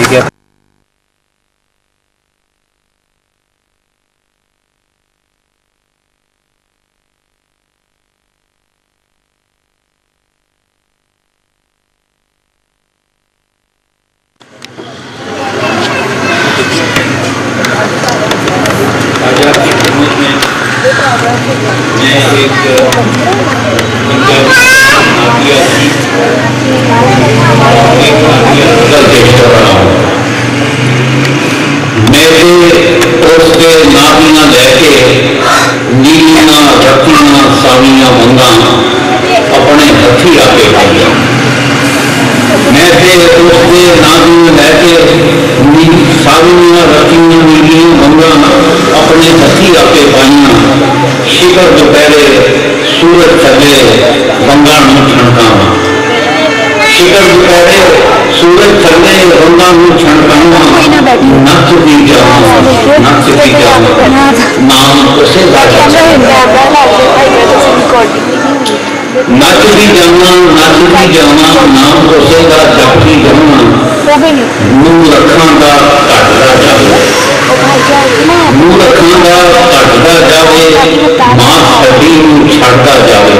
ٹھیک ہے. آج آپ کی خدمت میں ایک پیش کر رہا ہوں. میرے اس کے نابینا لے کے نیلیاں رتیاں ساویاں منگاں اپنے ہتھی آ کے پائیاں. میں اس کے نابینا لے کے ساویاں رتیاں نیلیاں منگاں اپنے ہتھی آ کے پائیاں. شکر دوپہرے سورج چلے بنگا نو چھڑکاواں. شکر دوپہرے سورج چلے بنگا نو چھڑکاواں. نچتی جاواں نچتی جاواں نام اسے دا نچتی جاواں نچتی جاواں نام اسے دا جپتی جاواں. منہ رکھاں دا کٹدا جاوے منہ رکھاں دا کٹدا جاوے ماں چھڈی نوں چھڑدا جاوے.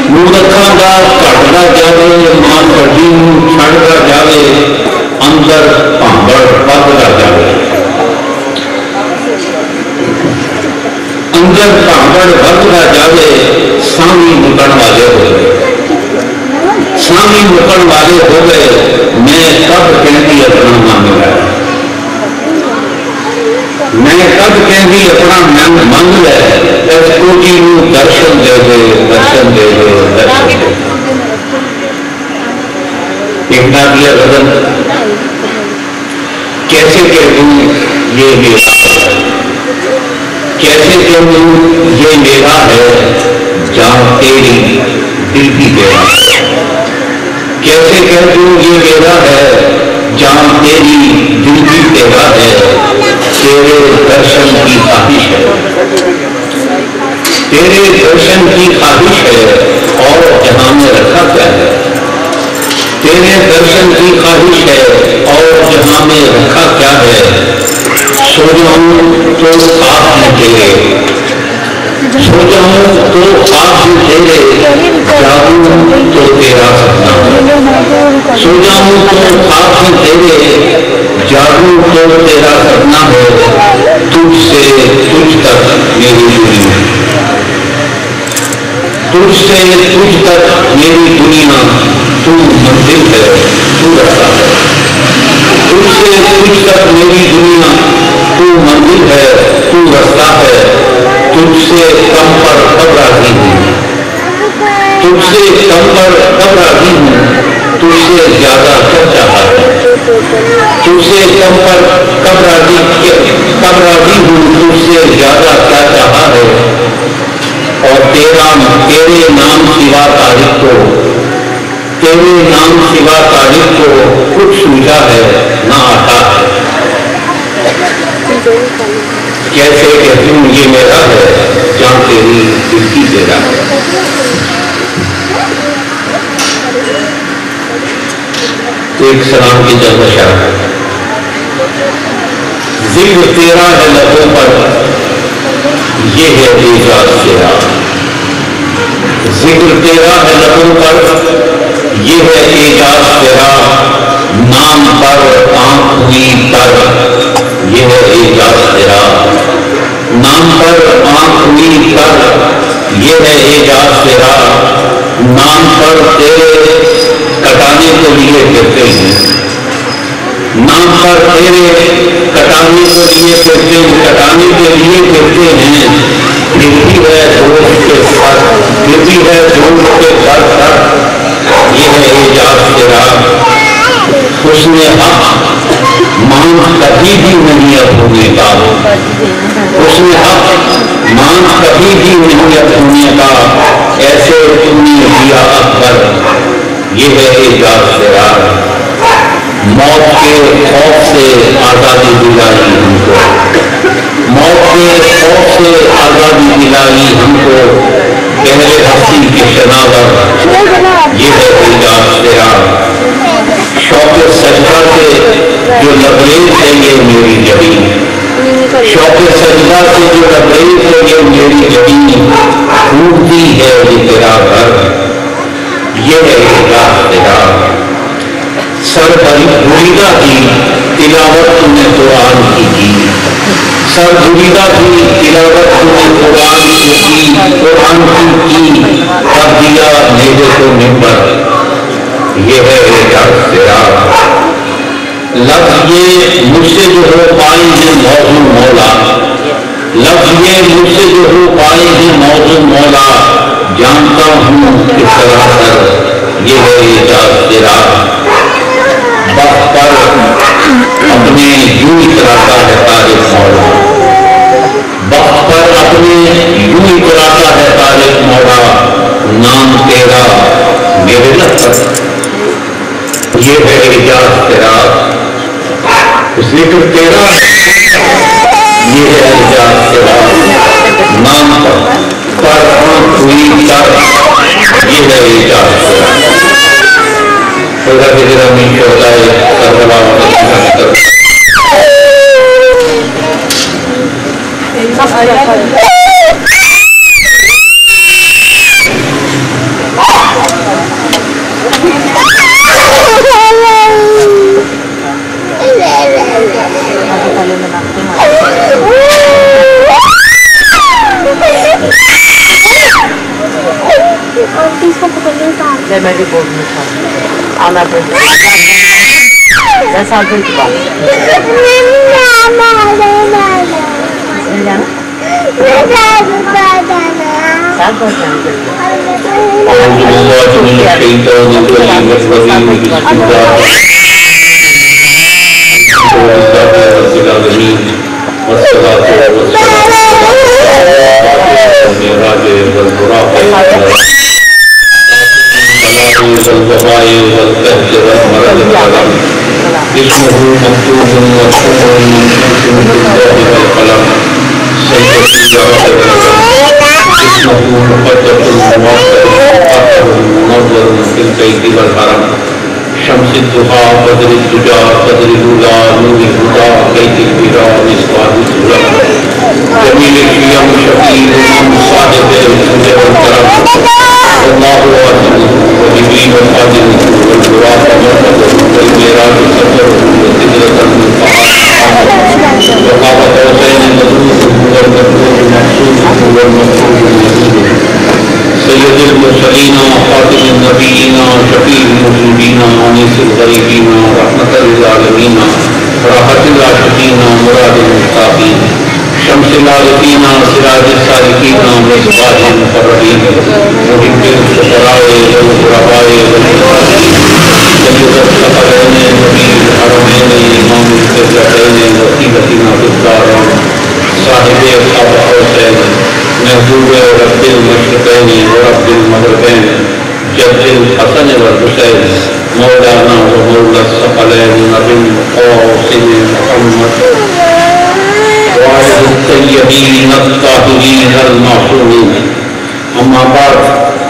منہ رکھاں دا کٹدا جاوے ماں چھڈی نوں چھڑدا جاوے. اندر بھانبڑ وددا جاوے اندر بھانبڑ وددا جاوے. سامی مکن والے ہو گئے سامی مکن والے ہو گئے. میں کب کہندی اپنا منگ لے میں کب کہندی اپنا منگ لے. اس کوٹی نوں درشن دے دے درشن دے دے درشن دے. ایک دیا غزل کیسے کہہ دوں یہ میرا ہے کیسے کہہ دوں یہ میرا ہے جان تیری دل کی تیرا. کیسے کہہ دوں یہ میرا ہے جان تیری دل کی تیرا ہے. تیرے درشن کی خواہش ہے تیرے درشن کی خواہش ہے اور جہاں میں رکھا کیا ہے. تیرے درشن کی خواہش ہے اور جہاں میں رکھا کیا ہے. سو جاؤں تو خواب ہے تیرے سو جاؤں تو خواب ہے تیرے. جاگوں تو تیرا سپنا ہے سو جاؤں تو خواب ہے تیرے. جاگوں تو تیرا سپنا ہے. تجھ سے تجھ تک میری دنیا تجھ سے تجھ تک میری دنیا. تو منزل ہے تو رستہ ہے. تجھ سے تجھ تک میری دنیا تو منزل ہے تو رستہ ہے. تجھ سے کم پر کب راضی ہوں تجھ سے کم پر کب راضی ہوں. تجھ سے زیادہ کب چاہتا ہے تجھ سے کم پر کب راضی ہوں. تجھ سے زیادہ کیا چاہا ہے. اور تیرے نام سوا تاریخ کو تیرے نام سوا تاریخ کو کچھ سوچا ہے نہ آتا ہے. کیسے کہتی ہوں یہ میرا ہے جان تیری دل کی تیرا ہے. ایک سلام کی جلد شرح ہے. ذکر تیرا ہے لبوں پر یہ ہے اعجاز تیرا. ذکر تیرا ہے لبوں پر یہ ہے اعجاز تیرا. نام پر آنکھ ہوئی تر یہ ہے اعجاز تیرا. نام پر آنکھ ہوئی تر یہ ہے اعجاز تیرا. نام پر تیرے کٹانے کے لیے پھرتے ہیں نام پر تیرے کٹانے کے لیے پھرتے ہیں کٹانے کے لیے پھرتے ہیں. پھرتی ہے دوست کے سر پھرتی ہے دوست کے سر سر. یہ ہے اعجاز تیرا. حسن حق مان کبھی بھی نہیں اب ہونے کا. حسن حق مان کبھی بھی نہیں اب ہونے کا. ایسے تم نے دیا اکبر یہ ہے اعجاز تیرا. موت کے خوف سے آزادی دلائی ہم کو موت کے خوف سے آزادی دلائی ہم کو. پہلے ہستی کے شناور یہ ہے اعجاز تیرا. شوق سجدہ سے جو لبریز ہے یہ میری جبین، شوق سجدہ سے جو لبریز ہے یہ میری جبین، ڈھونڈتی ہے یہ تیرا گھر، یہ ہے اعجاز تیرا۔ سر بریدہ تھی تلاوت تم نے قرآن کی، سر بریدہ تھی تلاوت تم نے قرآن کی، کر دیا میرے کو ممبر، یہ ہے اعجاز تیرا۔ لفظ یہ مجھ سے جو ہو پائے ہیں موضوع مولا، لفظ یہ مجھ سے جو ہو پائے ہیں موضوع مولا، جانتا ہوں کہ سراسر یہ ہے اعجاز تیرا۔ بخت پر اپنے یوں اتراتا ہے طارق مولا، بخت پر اپنے یوں اتراتا ہے طارق مولا، نام تیرا میرے لب پر، یہ ہے اعجاز تیرا۔ ذکر تیرا یہ ہے اعجاز تیرا، نام پر آنکھ ہوئی تر، یہ ہے اعجاز تیرا۔ خدا کے گرامی شہدائے کربلا میں بھی بول نہیں تھا آنا پڑتا 10 سال کے بعد والوباء والقحط والمرض والألم اسمه مكتوب مرفوع منشور في اللوح والقلم سيدتي جواب اسمه مقدس موقر مطهر منور في البيت والحرم شمس الضحى بدر الدجى بدر الأولى نور الهدى بيت البراء مصباح الظلم جميل القيم شفيع الأمم صاحب الجود والكرم الله أكبر وجبريل القادر والبراق مرتبه والميراج سفره وسدرة المنتهى وقاب قوسين مدروسه والمكروه مقصوده والمكروه مزيده سيد المرسلين خاتم النبيين شفيع المذنبين انيس الغريبين رحمة للعالمين راحة العاشقين مراد المشتاقين شمس العارفين سراج السالكين مصباح المقربين محب الفقراء والغرباء والمساكين سيد الثقلين نبي الحرمين امام القبلتين وسيلتنا في الدارين صاحب اصحاب الحسين محبوب رب المشرقين ورب المغربين جد الحسن والحسين مولانا ومولى الثقلين نبي القاسم محمد وعلى الطيبين الطاهرين المعصومين أما بعد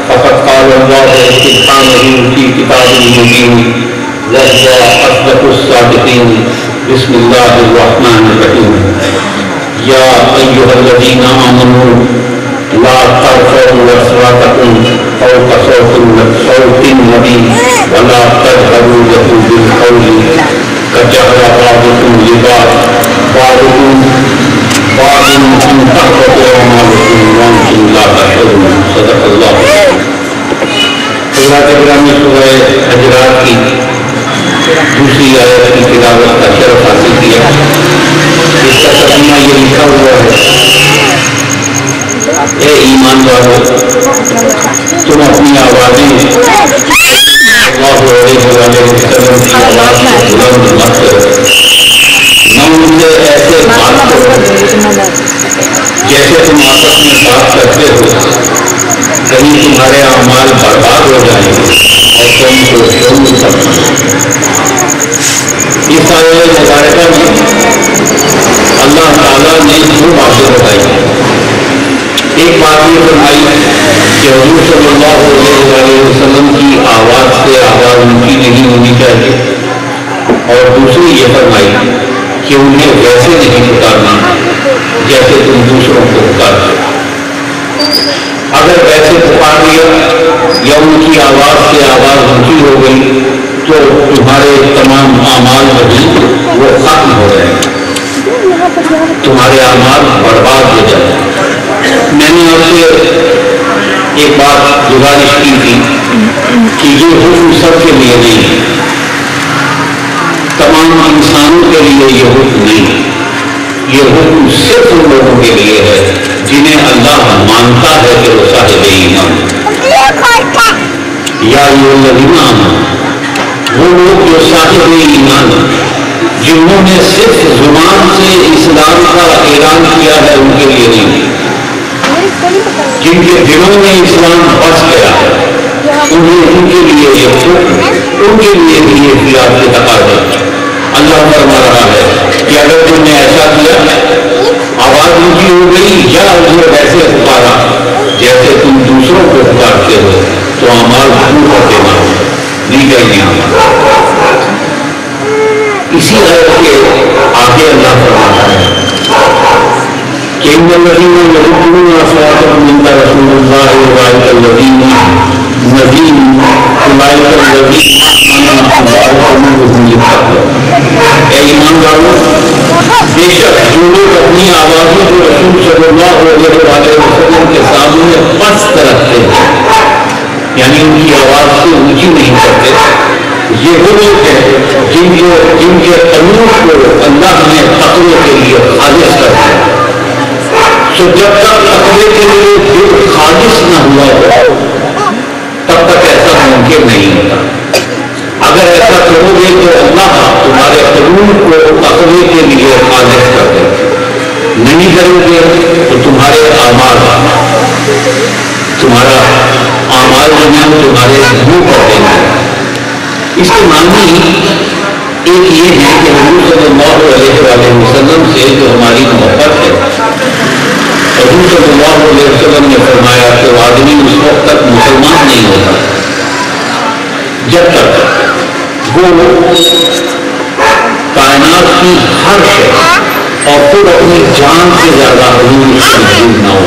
فقد قال الله سبحانه في كتابه المبين وهو أصدق الصادقين بسم الله الرحمن الرحيم يا أيها الذين آمنوا لا ترفعوا أصواتكم فوق صوت النبي ولا تجهروا له بالقول كجهر بعضكم لبعض بعضكم بعض ان تحبط اعمالكم وانتم لا تشعرون صدق اللہ۔ حضرات گرامی سورہ حجرات کی دوسری آیت کی تلاوت کا شرف حاصل کیا۔ اس کا ترجمہ یہ لکھا ہوا ہے اے ایمان والو تم اپنی آوازیں اللہ علیہ وسلم کی آواز کو بلند مت کرو، نہ ان سے ایسے بات کرو جیسے تم آپس میں بات کرتے ہو، کہیں تمہارے اعمال برباد ہو جائیں اور تم کو شروع کرنا۔ اس آیت مبارکہ میں اللہ تعالیٰ نے دو باتیں بتائی۔ ایک بات یہ فرمائی کہ حضور صلی اللہ علیہ وسلم کی آواز سے آواز اونچی نہیں ہونی چاہیے، اور دوسری یہ فرمائی کہ انہیں ویسے نہیں پکارنا جیسے تم دوسروں کو پکارتے ہو. اگر ویسے پکار لیا یا ان کی آواز سے آواز اونچی ہو گئی تو تمہارے تمام اعمال جو وہ ختم ہو گئے, تمہارے اعمال برباد ہو جائے. میں نے آپ سے ایک بات گزارش کی تھی کہ یہ حکم سب کے لیے نہیں, تمام انسانوں کے لیے یہ حکم نہیں, یہ حکم صرف ان لوگوں کے لیے ہے جنہیں اللہ مانتا ہے کہ وہ صاحب ایمان. یا الذین آمنوا, وہ لوگ جو صاحب ایمان, جنہوں نے صرف زبان سے اسلام کا اعلان کیا ہے ان کے لیے نہیں, جن کے دلوں میں اسلام بس گیا ہے ان کے لیے یہ حکم, ان کے لیے بھی یہ اختیار کے تقاضے. اللہ فرما رہا ہے کہ اگر تم نے ایسا کیا, آواز اونچی ہو گئی یا انہیں ویسے پکارا جیسے تم دوسروں کو پکارتے ہو, تو اعمال دور کرتے مانو نہیں کرنے آمال. اسی طرح کے آگے اللہ فرماتا ہے کہ ان الذین یغضون اصواتهم عند رسول اللہ اولئک الذین الذین اے ایمان والو, بے شک جو لوگ اپنی آوازوں کو رسول صلی اللہ علیہ وسلم کے سامنے پست رکھتے ہیں, یعنی ان کی آواز سے اونچی نہیں کرتے, یہ وہ لوگ ہیں جن کے قلوب کو اللہ نے تقوی کے لیے خالص کر دیا. تو جب تک تقوی کے لیے دل خالص نہ ہوا ہو تب تک ایسا ممکن نہیں ہوتا. اگر ایسا کرو گے تو اللہ تمہارے قلوب کو تقوی کے لیے خالص کر دے. نہیں کرو گے تو تمہارے اعمال جو ہیں تمہارے منہ کر دیں گے. اس کے معنی ایک یہ ہے کہ حضور صلی اللہ علیہ وسلم سے جو ہماری محبت ہے, حضور صلی اللہ علیہ وسلم نے فرمایا کہ وہ آدمی اس وقت تک مسلمان نہیں ہوتا جب تک وہ کائنات کی ہر شے اور خود اپنی جان سے زیادہ حضور سے محبوب نہ ہو,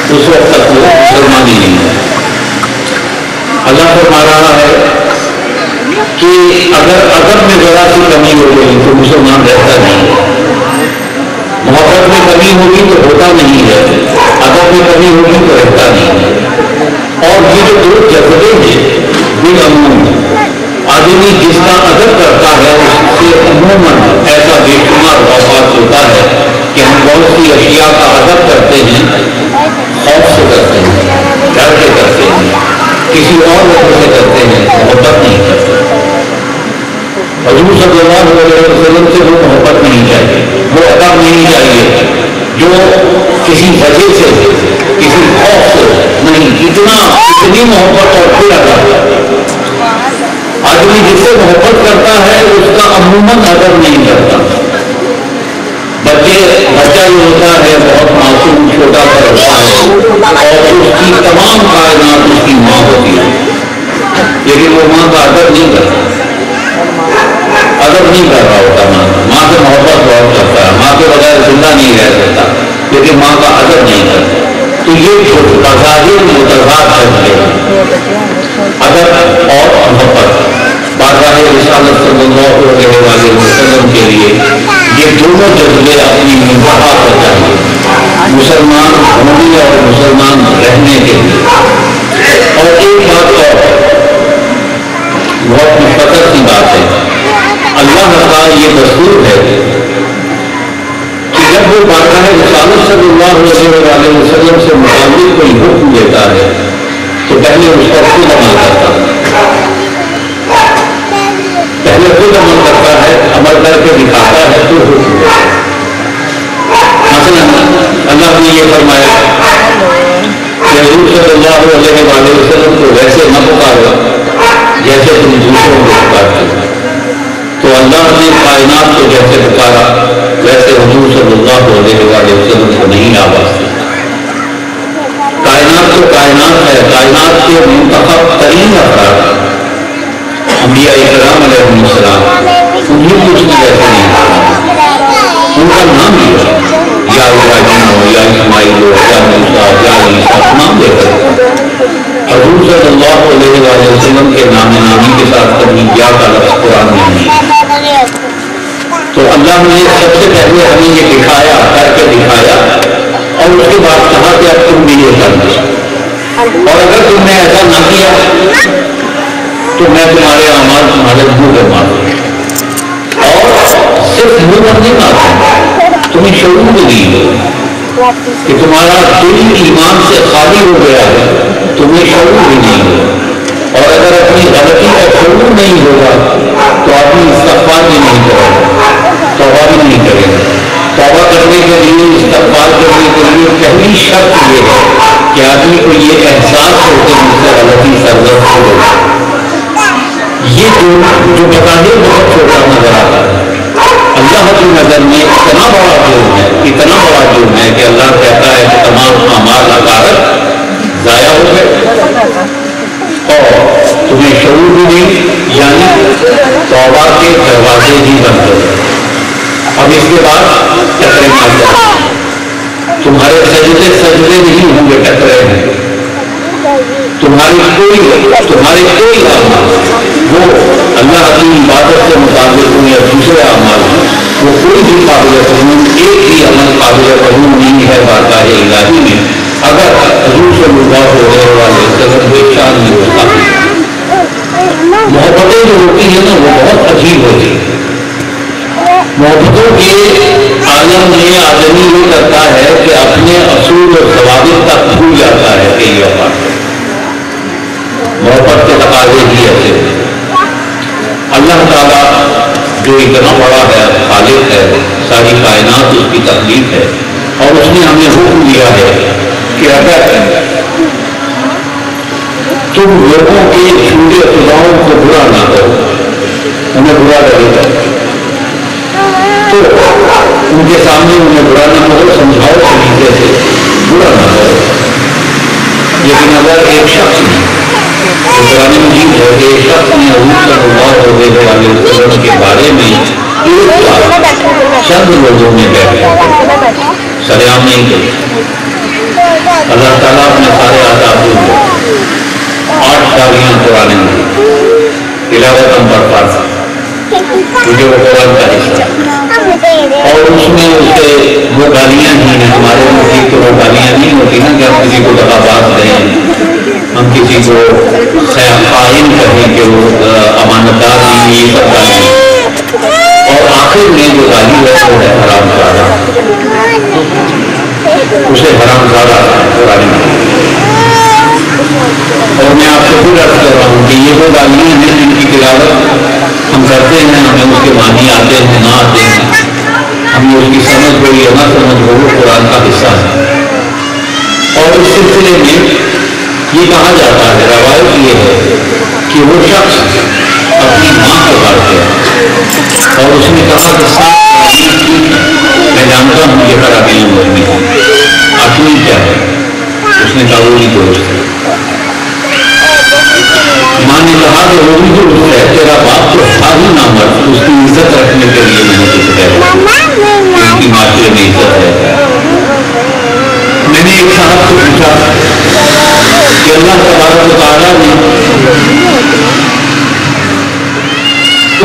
اس وقت تک وہ مسلمان ہی نہیں ہے. اللہ فرما رہا ہے کہ اگر ادب میں ذرا سی کمی ہو گئی تو مسلمان رہتا نہیں ہے, محبت میں کمی ہوگی تو ہوتا نہیں ہے, ادب میں کمی ہوگی تو رہتا نہیں ہے. اور یہ جو دو جذبے ہیں بالعموم, آدمی جس کا ادب کرتا ہے اس سے عموماً ایسا بے شمار اوقات ہوتا ہے کہ ہم بہت سی اشیاء کا ادب کرتے ہیں, خوف سے کرتے ہیں, ڈر کے کرتے ہیں, کسی اور وجہ سے کرتے ہیں, محبت نہیں کرتے. حضور صلی اللہ علیہ وسلم سے وہ محبت نہیں چاہیے, وہ ادب نہیں چاہیے جو کسی وجہ سے, کسی خوف سے نہیں, اتنی محبت اور پھر ادب. آدمی جس سے محبت کرتا ہے اس کا عموماً ادب نہیں کرتا. بچہ جو ہوتا ہے بہت معصوم چھوٹا سا ہوتا ہے اور اس کی تمام کائنات اس کی ماں ہوتی ہے, لیکن وہ ماں کا ادب نہیں کرتا, ادب نہیں کر رہا ہوتا. ماں سے محبت بہت کرتا ہے, ماں کے بغیر زندہ نہیں رہ سکتا, لیکن ماں کا ادب نہیں کرتا. تو یہ جو تضاد متضاد ہے ادب اور محبت, بارگاہ رسالت صلی اللہ علیہ وسلم کے لیے یہ دونوں جذبے اپنی منتہا پر چاہیے مسلمان ہونے اور مسلمان رہنے کے لیے. اور ایک بات اور بہت مفکر سی بات ہے, اللہ کا یہ دستور ہے کہ جب وہ بارگاہ رسالت صلی اللہ علیہ وسلم سے متعلق کوئی حکم دیتا ہے تو پہلے اس پر خود عمل کرتا ہے, پہلے خود عمل کرتا ہے, عمل کر کے دکھاتا ہے تو حکم دیتا ہے. مثلا اللہ نے یہ فرمایا کہ حضور صلی اللہ علیہ وسلم کو ویسے نہ پکارو جیسے تم دوسروں کو پکارتے ہو, تو اللہ نے کائنات کو جیسے پکارا ویسے حضور صلی اللہ علیہ وسلم کو نہیں آواز دی. کائنات تو کائنات ہے, کائنات کے منتخب ترین افراد انبیاء کرام علیہ السلام انہیں کچھ بھی ایسا نہیں تھا، ان کا نام لیا، یا ابراہیم ہو یا اسماعیل ہو یا موسیٰ یا عیسیٰ، نام لے کر حضور صلی اللہ علیہ وسلم کے نام نامی کے ساتھ کبھی یا کا لفظ قرآن میں نہیں ہے۔ تو اللہ نے سب سے پہلے ہمیں یہ دکھایا، کر کے دکھایا، اور اس کے بعد کہا کہ اب تم بھی یہ کرنا، اور اگر تم نے ایسا نہ کیا تو میں تمہارے اعمال تمہارے منہ پہ مار دوں، اور صرف منہ پر نہیں مارتا، تمہیں شعور بھی نہیں ہو کہ تمہارا دل ایمان سے خالی ہو گیا ہے، تمہیں شعور بھی نہیں ہو، اور اگر اپنی غلطی کا شعور نہیں ہوگا تو آدمی استغفار بھی نہیں کرے گا، توبہ بھی نہیں کرے گا۔ توبہ کرنے کے لیے، استغفار کرنے کے لیے پہلی شرط یہ ہے کہ آدمی کو یہ احساس ہو کہ مجھ سے غلطی سرزد ہو گئی۔ یہ جو بتانے بہت چھوٹا نظر آتا ہے، اللہ کی نظر میں اتنا بڑا جرم ہے، اتنا بڑا جرم ہے کہ اللہ کہتا ہے کہ تمام اعمال اکارت ضائع ہو گئے اور تمہیں شعور بھی نہیں، یعنی توبہ کے دروازے ہی بند ہو گئے۔ اب اس کے بعد ٹکرے مار جائیں، تمہارے سجدے نہیں ہوں گے، ٹکرے ہیں، تمہارے کوئی اعمال وہ اللہ کی عبادت سے مطابق ہوں یا دوسرے اعمال ہوں، وہ کوئی بھی قابل قبول، ایک ہی عمل قابل قبول نہیں ہے بارگاہ الہی میں اگر حضور صلی اللہ علیہ وسلم بے شان نہیں ہوتا۔ محبتیں جو ہوتی ہیں نا وہ بہت عجیب ہوتی ہیں۔ محبتوں کے عالم میں آدمی یہ کرتا ہے کہ اپنے اصول اور ضوابط تک بھول جاتا ہے کہ یہ بات محبت کے تقاضے ہی ایسے۔ اللہ تعالیٰ جو اتنا بڑا ہے، خالق ہے، ساری کائنات اس کی تخلیق ہے، اور اس نے ہمیں حکم دیا ہے کہ اگر تم لوگوں کے جھوٹے خداؤں کو برا نہ کرو، انہیں برا لگے گا تو ان کے سامنے انہیں برا نہ کرو، سمجھاؤ طریقے سے برا نہ کرو۔ لیکن اگر ایک شخص قرآن مجید ہے کہ ایک شخص نے حضور صلی اللہ علیہ وسلم کے بارے میں ایک بار چند لوگوں میں بیٹھے سلام نہیں کری، اللہ تعالیٰ اپنے سارے آداب بھول گئے، 8 گالیاں قرآن میں تلاوت ہم پر پڑھ سکتے کیونکہ وہ قرآن کا حصہ، اور اس میں اسے وہ گالیاں ہی ہیں، ہمارے ملک تو وہ گالیاں نہیں ہوتی نا کہ ہم کسی کو دغاباز دیں، ہم کسی کو خائن کہیں کہ وہ امانتدار نہیں، یہ سب گالیاں، اور آخر میں جو گالی ہے وہ ہے حرام زادہ، اسے حرام زادہ قرآن میں۔ اور میں آپ سے خود عرض کر رہا ہوں کہ یہ وہ گالیاں ہیں جن کی تلاوت ہم کرتے ہیں، ہمیں اس کے معنی آتے ہیں نہ آتے ہیں، ہمیں اس کی سمجھ ہو یا نہ سمجھ ہو، وہ قرآن کا حصہ ہے۔ اور اس سلسلے میں یہ کہا جاتا ہے، روایت یہ ہے کہ وہ شخص اپنی ماں کو کاٹ گیا اور اس نے کہا کہ میں جانتا ہوں یہ خرابیاں ہوئی ہیں، آخری کیا ہے؟ اس نے کہا وہ بھی درست ہے۔ ماں نے کہا کہ وہ بھی درست ہے، تیرا باپ تو تھا ہی نہ مرد، اس کی عزت رکھنے کے لیے میں نے کچھ کہہ دیا، اس کی معاشرے میں عزت ہے۔ میں نے ایک صاحب سے پوچھا کہ اللہ تبارک و تعالیٰ نے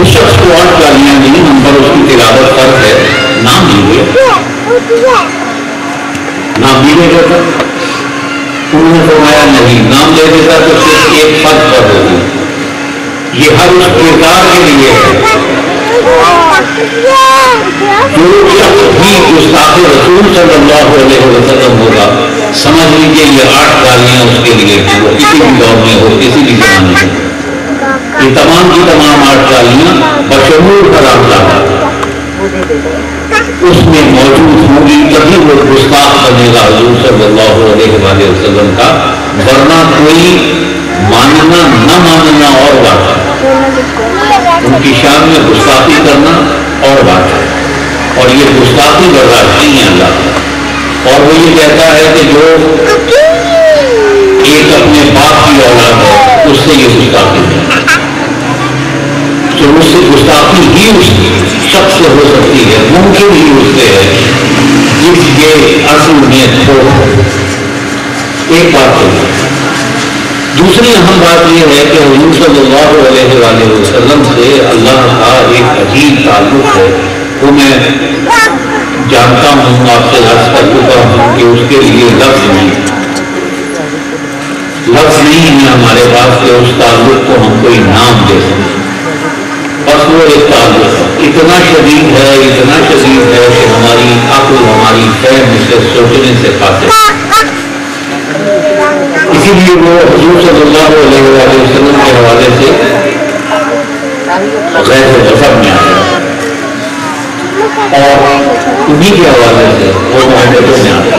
اس شخص کو 8 گالیاں دی، ہم پر اس کی تلاوت فرض ہے، نام نہیں ہوئے، نام نہیں لے لیتا؟ انہوں نے فرمایا نہیں، نام لے دیتا تو صرف ایک فرض پر ہوگی، یہ ہر اس کردار کے لیے ہے جو شخص بھی گستاخ رسول صلی اللہ علیہ وسلم ہوگا، سمجھ لیجیے یہ 8 گالیاں اس کے لیے ہیں، وہ کسی بھی دور میں ہو، کسی بھی زمانے میں، یہ تمام کی تمام 8 گالیاں بشمول حرام زادہ اس میں موجود ہوں گی، تبھی وہ گستاخ بنے گا حضور صلی اللہ علیہ وسلم کا، ورنہ کوئی ماننا نہ ماننا اور بات ہے، ان کی شان میں گستاخی کرنا اور بات ہے، اور یہ گستاخی برداشت نہیں ہے اللہ، اور وہ یہ کہتا ہے کہ جو ایک اپنے باپ کی اولاد ہے اس سے یہ گستاخی ہے، اس سے گستاخی ہی اس شخص سے ہو سکتی ہے، ممکن ہی اس سے ہے جس کے اصل میں کھوٹ ہو۔ ایک بات تو دوسری اہم بات یہ ہے کہ حضور صلی اللہ علیہ وآلہ وسلم سے اللہ کا ایک عجیب تعلق ہے، وہ میں جانتا ہوں، آپ سے عرض کر چکا ہوں کہ اس کے لیے لفظ نہیں ہے ہمارے پاس کہ اس تعلق کو ہم کوئی نام دے سکیں، بس وہ ایک تعلق اتنا شدید ہے کہ ہماری عقل، ہماری فہم اسے سوچنے سے قاصر۔ اسی لیے وہ حضور صلی اللہ علیہ وآلہ وسلم کے حوالے سے غیر غضب میں آیا اور انہیں کے حوالے سے وہ محبتوں میں آتا۔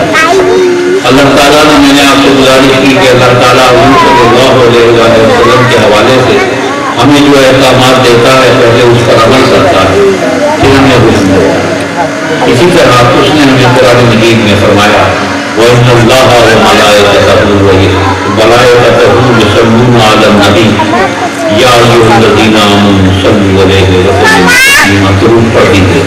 اللہ تعالیٰ نے، میں نے آپ سے گزارش کی کہ اللہ تعالیٰ حضور صلی اللہ علیہ وآلہ وسلم کے حوالے سے ہمیں جو احکامات دیتا ہے پہلے اس پر عمل کرتا ہے، پھر ہمیں حکم دیتا ہے۔ اسی طرح اس نے ہمیں قرآن مجید میں فرمایا وَإِنَّ اللَّهَ وَمَلَائِكَتَهُ يُصَلُّونَ عَلَى النَّبِيِّ يَا أَيُّهَا الَّذِينَ آمَنُوا صَلُّوا عَلَيْهِ وَسَلِّمُوا تَسْلِيمًا، درود پڑھ دیجیے۔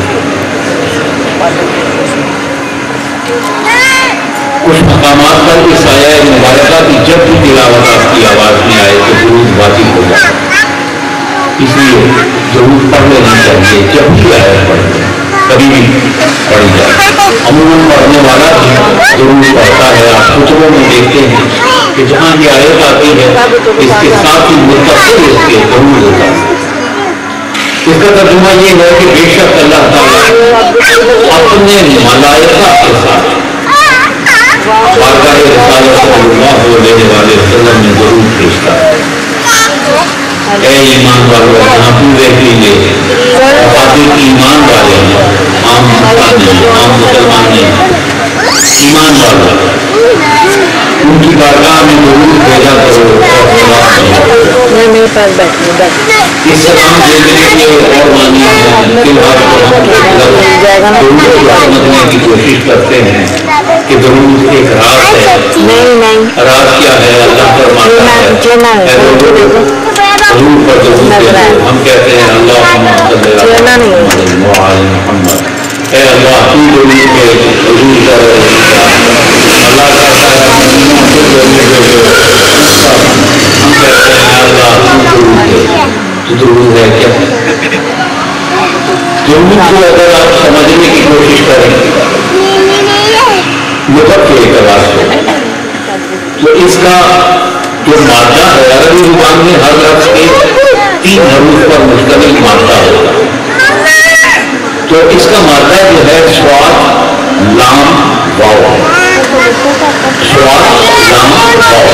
کچھ مقامات پر اس آیہ مبارکہ کی جب بھی تلاوت آپ کی آواز میں آئے تو درود واجب ہو جائے، اس لیے درود پڑھ لینا چاہیے جب بھی آیت پڑھے، کبھی بھی پڑھی جائے۔ عموماً پڑھنے والا بھی درود پڑھتا ہے، آپ خطبوں میں دیکھتے ہیں کہ جہاں یہ آیت آتی ہے اس کے ساتھ ہی متصل اس کے درود ہوتا ہے۔ اس کا ترجمہ یہ ہے کہ بے شک اللہ تعالیٰ اپنے ملائکہ کے ساتھ بارگاہ رسالت صلی اللہ علیہ وآلہ وسلم میں درود بھیجتا ہے۔ اے ایمان والو، یہاں پورے کیجیے حاضر ایمان والے ہیں، عام انسان نہیں، عام مسلمان نہیں، ایمان والے ان کی بارگاہ میں درود بھیجا کرو اور اس سلام بھیجنے کے اور معنی ہیں۔ فی الحال سمجھنے کی کوشش کرتے ہیں کہ درود ایک راز ہے۔ راز کیا ہے؟ اللہ فرماتا ہے حضور پر درود کہتے، ہم کہتے ہیں اللہم صلی علی محمد وعلی محمد، اے اللہ تو درود کے حضور پر اللہ کہتا ہے ہم کہتے ہیں اللہ تو درود کے، تو درود ہے کیا؟ درود کو اگر آپ سمجھنے کی کوشش کریں لغت کے اعتبار سے تو اس کا جو مادہ ہے عربی زبان میں ہر لفظ کے 3 حروف پر مشتمل مادہ ہوتا ہے، تو اس کا مادہ جو ہے صاد لام واو، صاد لام واو،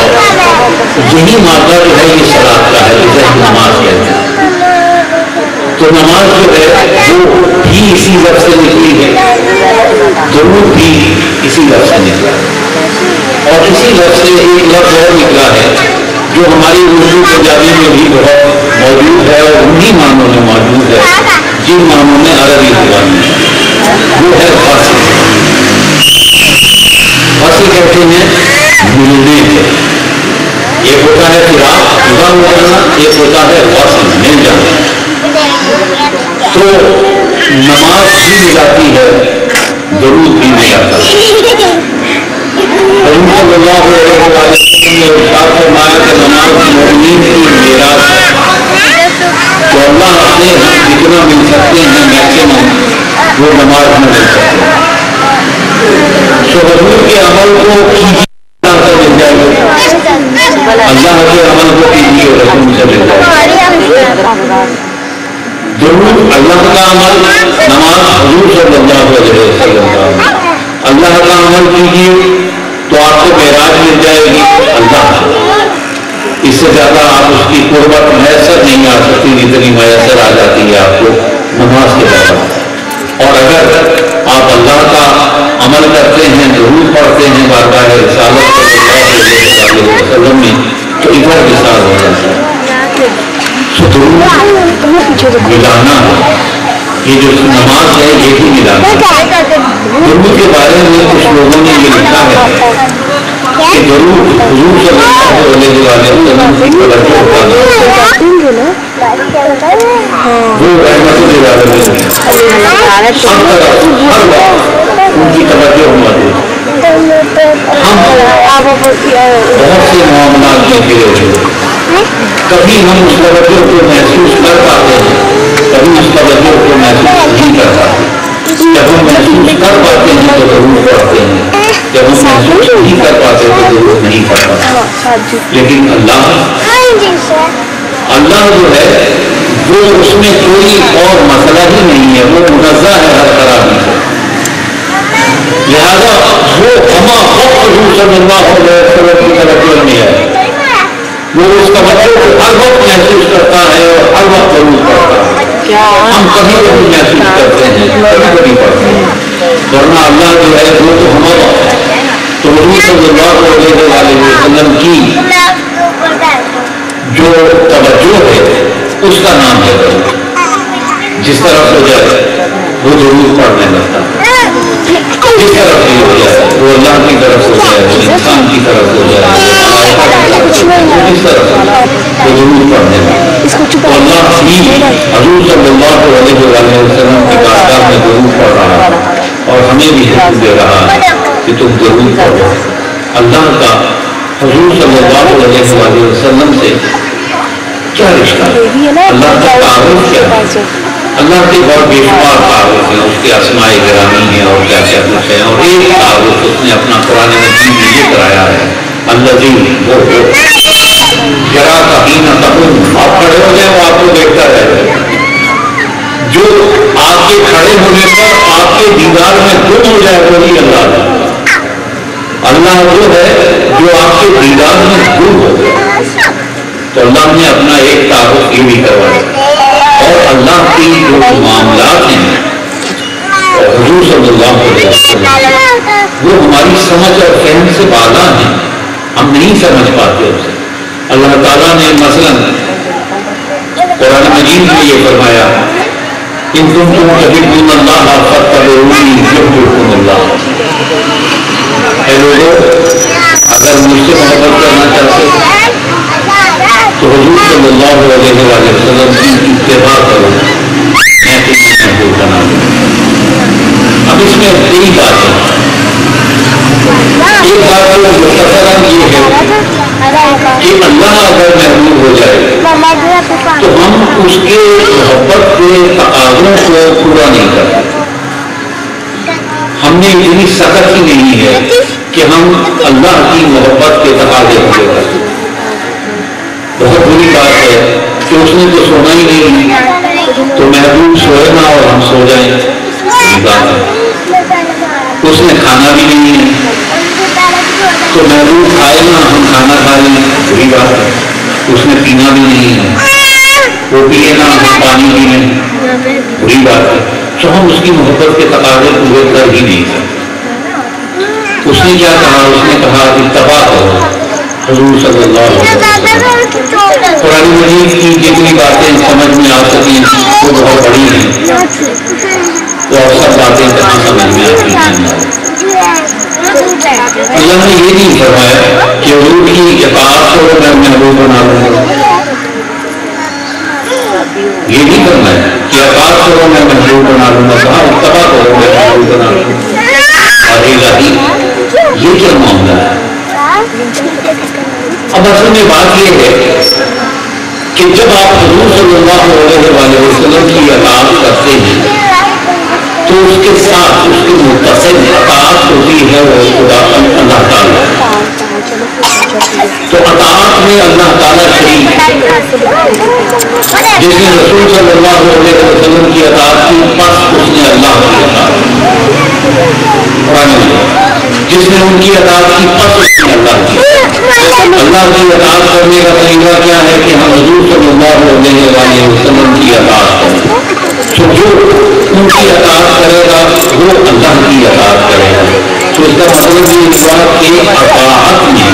یہی مادہ جو ہے یہ صلاۃ کا ہے جسے ہم نماز کہتے ہیں۔ تو نماز جو ہے وہ بھی اسی لفظ سے نکلی ہے، درود بھی اسی لفظ سے نکلا ہے، اور اسی لفظ سے ایک لفظ اور نکلا ہے جو ہماری اردو پنجابی میں بھی بہت موجود ہے اور انہی معنوں میں موجود ہے جن معنوں میں عربی زبان میں، وہ ہے فاصل۔ فاصل کہتے ہیں ملنے سے، ایک ہوتا ہے فراق جدا ہو جانا، ایک ہوتا ہے فاصل مل جانا۔ تو نماز بھی ملاتی ہے، درود بھی ملاتا ہے۔ حضور صلی اللہ علیہ وسلم نے ارشاد فرمایا کہ نماز مومنین کی میراث ہے، تو اللہ اپنے جتنا مل سکتے ہیں میکسیمم وہ نماز میں مل سکتے ہیں۔ تو حضور کے عمل کو کیجیے سے مل جائے گا، اللہ کے عمل کو کیجیے رسول سے مل جائے گا۔ درود اللہ کا عمل، نماز حضور صلی اللہ علیہ وسلم کا عمل۔ اللہ کا عمل کیجیے تو آپ کو معراج مل جائے گی اللہ سے، اس سے زیادہ آپ اس کی قربت میسر نہیں آ سکتی جتنی میسر آ جاتی ہے آپ کو نماز کے بعد۔ اور اگر آپ اللہ کا عمل کرتے ہیں، درود پڑھتے ہیں بارگاہ رسالت صلی اللہ علیہ وسلم میں، تو ادھر مثال ہو جاتا ہے۔ درود ملانا ہے، یہ جو نماز ہے یہ بھی ملانا ہے۔ درود کے بارے میں کچھ لوگوں نے یہ لکھا ہے کہ درود حضور صلی اللہ علیہ وسلم کی توجہ کا وہ رحمت ہر وقت ان کی توجہ ہماری ہم بہت سے معاملات میں گرے ہوئے کبھی ہم اس توجہ کو محسوس کر پاتے ہیں کبھی اس توجہ کو محسوس نہیں کر پاتے جب ہم محسوس کر پاتے ہیں تو ضرور پڑھتے ہیں جب ہم محسوس نہیں کر پاتے تو ضرور نہیں پڑھ پاتے لیکن اللہ جو ہے وہ اس میں کوئی اور مسئلہ ہی نہیں ہے وہ منزہ ہے ہر طرح سے لہذا وہ ہما خود حضور صلی اللہ علیہ وسلم کی طرف میں ہے وہ اس کا مطلب ہر وقت محسوس کرتا ہے اور ہر وقت ضرور پڑھتا ہے ہم کبھی کبھی محسوس کرتے ہیں کبھی کبھی پڑھتے ہیں ورنہ اللہ جو ہے وہ تو ہمارا تو حضور صلی اللہ علیہ وسلم کی جو توجہ ہے اس کا نام ہے جس طرف ہو جائے وہ ضرور پڑھنے لگتا ہے جس طرف بھی ہو جائے وہ اللہ کی طرف ہو جائے وہ انسان کی طرف ہو جائے جس طرف وہ ضرور پڑھنے لگتا ہے اللہ بھی حضور صلی اللہ علیہ وسلم کی بارگاہ میں ضرور پڑھ رہا ہے اور ہمیں بھی حکم دے رہا ہے کہ تم ضرور پڑھو اللہ کا حضور صلی اللہ علیہ وسلم سے کیا رشتہ ہے اللہ کا تعارف کیا ہے اللہ کے بہت بے شمار تعارف ہیں اس کے اسماء گرامی ہیں اور کیا کیا کچھ ہے اور ایک تعارف اس نے اپنا قرآن مجید میں یہ کرایا ہے اللہ جی وہ ذرا کہیں نہ تم آپ کھڑے ہو جائیں وہ آپ کو دیکھتا رہے جو آپ کے کھڑے ہونے پر آپ کے دیدار میں گم ہو جائے وہی اللہ وہ ہے جو آپ کے دیدار میں گم ہو گئے تو اللہ نے اپنا ایک تعارف یہ بھی کروایا اور اللہ کی جو معاملات ہیں حضور صلی اللہ علیہ وسلم وہ ہماری سمجھ اور فہم سے بالا ہیں ہم نہیں سمجھ پاتے اسے اللہ تعالیٰ نے مثلا قرآن مجید میں یہ فرمایا ان کنتم تحبون اللہ فاتبعونی یحببکم اللہ اے لوگوں اگر مجھ سے محبت کرنا چاہتے تو حضور صلی اللہ علیہ وسلم کی اتباع کرو میں تمہیں محبوب بنا دوں اب اس میں کئی باتیں ایک بات تو مختصراً یہ ہے کہ اللہ اگر محبوب ہو جائے تو ہم اس کے محبت کے تقاضوں کو پورا نہیں کرتے ہم نے اتنی سخت ہی نہیں ہے کہ ہم اللہ کی محبت کے تقاضے پورے کرتے بہت بری بات ہے کہ اس نے تو سونا ہی نہیں تو محبوب سوئے نہ اور ہم سو جائیں بری بات ہے اس نے کھانا بھی نہیں ہے تو محبوب کھائے نہ ہم کھانا کھا لیں بری بات ہے اس نے پینا بھی نہیں ہے وہ پیے نہ ہم پانی بھی نہیں بری بات ہے تو ہم اس کی محبت کے تقاضے پورے کر ہی نہیں سکتے اس نے کیا کہا اس نے کہا اتباع کرو حضور صلی اللہ علیہ وسلم قرآن مجید کی جتنی باتیں سمجھ میں آ سکیں وہ بہت بڑی ہیں وہ سب باتیں کہاں سمجھ میں آتی ہیں اللہ نے یہ نہیں فرمایا کہ حضور کی اطاعت کو میں محبوب بنا لوں گا یہ نہیں کرنا ہے کہ اطاعت کرو میں محبوب بنا لوں گا کہاں اتباع کرو میں محبوب بنا لوں گا اور یہ کیا معاملہ ہے اب اصل میں بات یہ ہے کہ جب آپ حضور صلی اللہ علیہ وسلم کی اطاعت کرتے ہیں تو اس کے ساتھ اس کی متصل اطاعت ہوتی ہے وہ خدا اللہ تعالیٰ تو اطاعت میں اللہ تعالیٰ شریک ہے جس نے رسول صلی اللہ علیہ وسلم کی اطاعت کی پس اس نے اللہ کی اطاعت جس نے ان کی اطاعت کی پس اس نے اللہ کی اللہ کی اطاعت کرنے کا طریقہ کیا ہے کہ ہم حضور صلی اللہ علیہ وسلم کی اطاعت کریں تو جو ان کی اطاعت کرے گا وہ اللہ کی اطاعت کرے گا تو اس کا مطلب یہ ہوا کہ اطاعت میں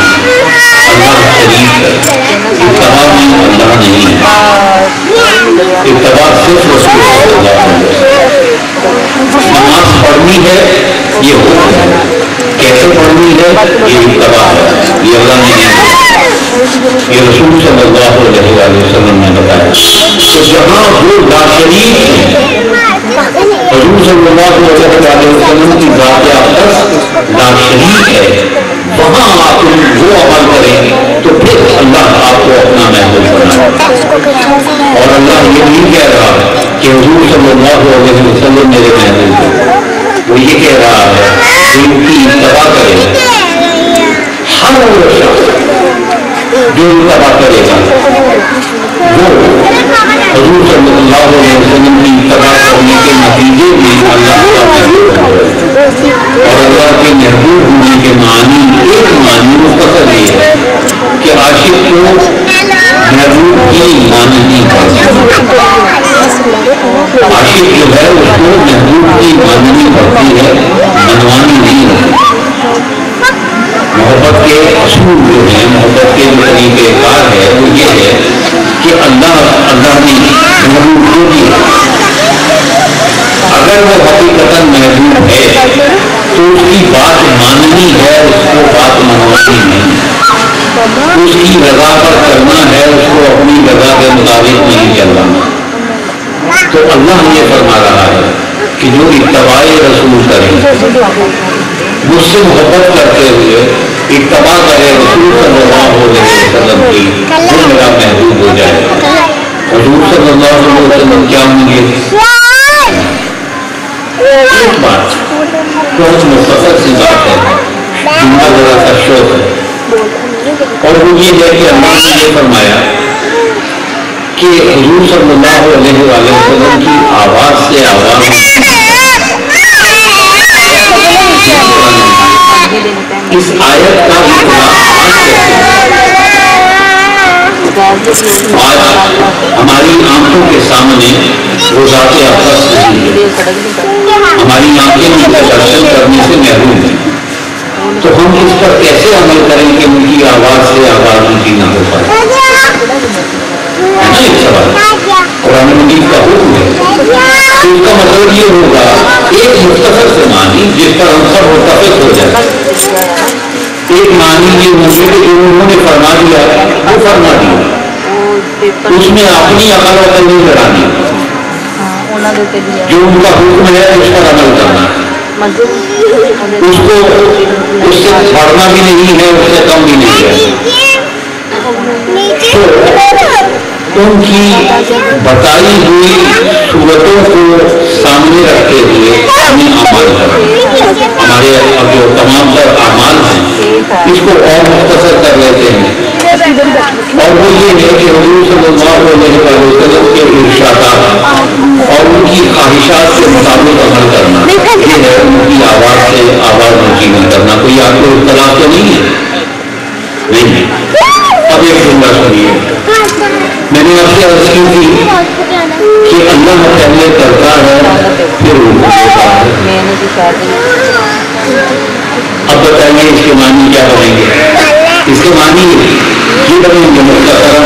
اللہ شریک ہے اتباع میں اللہ نہیں ہے اتباع صرف رسول اللہ علیہ وسلم نماز پڑھنی ہے یہ حکم ہے، کیسے پڑھنی ہے یہ اتباع ہے، یہ اللہ نے یہ رسول صلی اللہ علیہ وسلم نے بتایا. تو جہاں وہ لاشریک ہیں، حضور صلی اللہ علیہ وسلم کی ذات اقدس لاشریک ہے، وہاں آپ وہ عمل کریں تو پھر اللہ آپ کو اپنا محبوب بنائے. اور اللہ یہ نہیں کہہ رہا کہ حضور صلی اللہ علیہ وسلم میرے محبوب ہیں، وہ یہ کہہ رہا ہے کہ ان کی اتباع کرے. ہر وہ شخص جو اتباع کرے گا وہ حضور صلی اللہ علیہ وسلم کی اتباع کرنے کے نتیجے میں اللہ کا محبوب ہوگا. اور اللہ کے محبوب ہونے کے معنی ایک معنی مختصر یہ ہے کہ عاشق کو محبوب کی ماننی پڑتی ہے. عاشق جو ہے اس کو محبوب کی ماننی پڑتی ہے، منوانی نہیں ہوتی. محبت کے اصول جو ہیں، محبت کے جو طریقہ کار ہے وہ یہ ہے کہ اللہ نے محبوب کو دیا. اگر وہ حقیقتاً محبوب ہے تو اس کی بات ماننی ہے، اس کو بات منوانی نہیں. اس کی رضا پر کرنا ہے، اس کو اپنی رضا کے مطابق نہیں چلنا. تو اللہ یہ فرما رہا ہے کہ جو اتباع رسول کرے، مجھ سے محبت کرتے ہوئے اتباع کرے رسول صلی اللہ علیہ وسلم کی، وہ میرا محبوب ہو جائے. حضور صلی اللہ علیہ وسلم کیا ہوں گے؟ ایک بات بہت مختصر سی بات ہے، جن کا ذرا سا شوق ہے، اور وہ یہ ہے کہ اللہ نے یہ فرمایا کہ حضور صلی اللہ علیہ وسلم کی آواز سے آواز اس آیت کا آج ہماری آنکھوں کے سامنے وہ ذات اقدس نہیں ہے، ہماری آنکھیں ان کا درشن کرنے سے محروم ہیں. تو ہم اس پر کیسے عمل کریں کہ ان کی آواز سے آواز اونچی نہ ہو پائے؟ ہے نا ایک سوال. قرآن مجید کا حکم ہے تو اس کا مطلب یہ ہوگا ایک مختصر سے معنی جس پر ہم سب متفق ہو جائیں. ایک معنی یہ ہوگی کہ جو انہوں نے فرما دیا وہ فرما دیا، اس میں اپنی عقل نہیں لڑانی، جو ان کا حکم ہے اس پر عمل کرنا. اس کو اس سے بڑھنا بھی نہیں ہے، اس سے کم بھی نہیں ہے. تو ان کی بتائی ہوئی صورتوں کو سامنے رکھتے ہوئے اپنے اعمال کریں. ہمارے جو تمام تر اعمال ہیں اس کو اور مختصر کر لیتے ہیں، اور وہ یہ ہے کہ حضور صلی اللہ علیہ وسلم کے ارشادات اور ان کی خواہشات کے مطابق عمل کرنا، یہ ہے ان کی آواز سے آواز اونچی نہیں کرنا. کوئی آپ کو اختلاف تو نہیں ہے؟ نہیں. اب ایک جملہ سنیے، میں نے آپ سے عرض کی تھی کہ اللہ پہلے کرتا ہے پھر ہوتا ہے. اب بتائیے اس کے معنی کیا بنیں گے؟ اس کے معنی یہ بنیں گے مختصراً،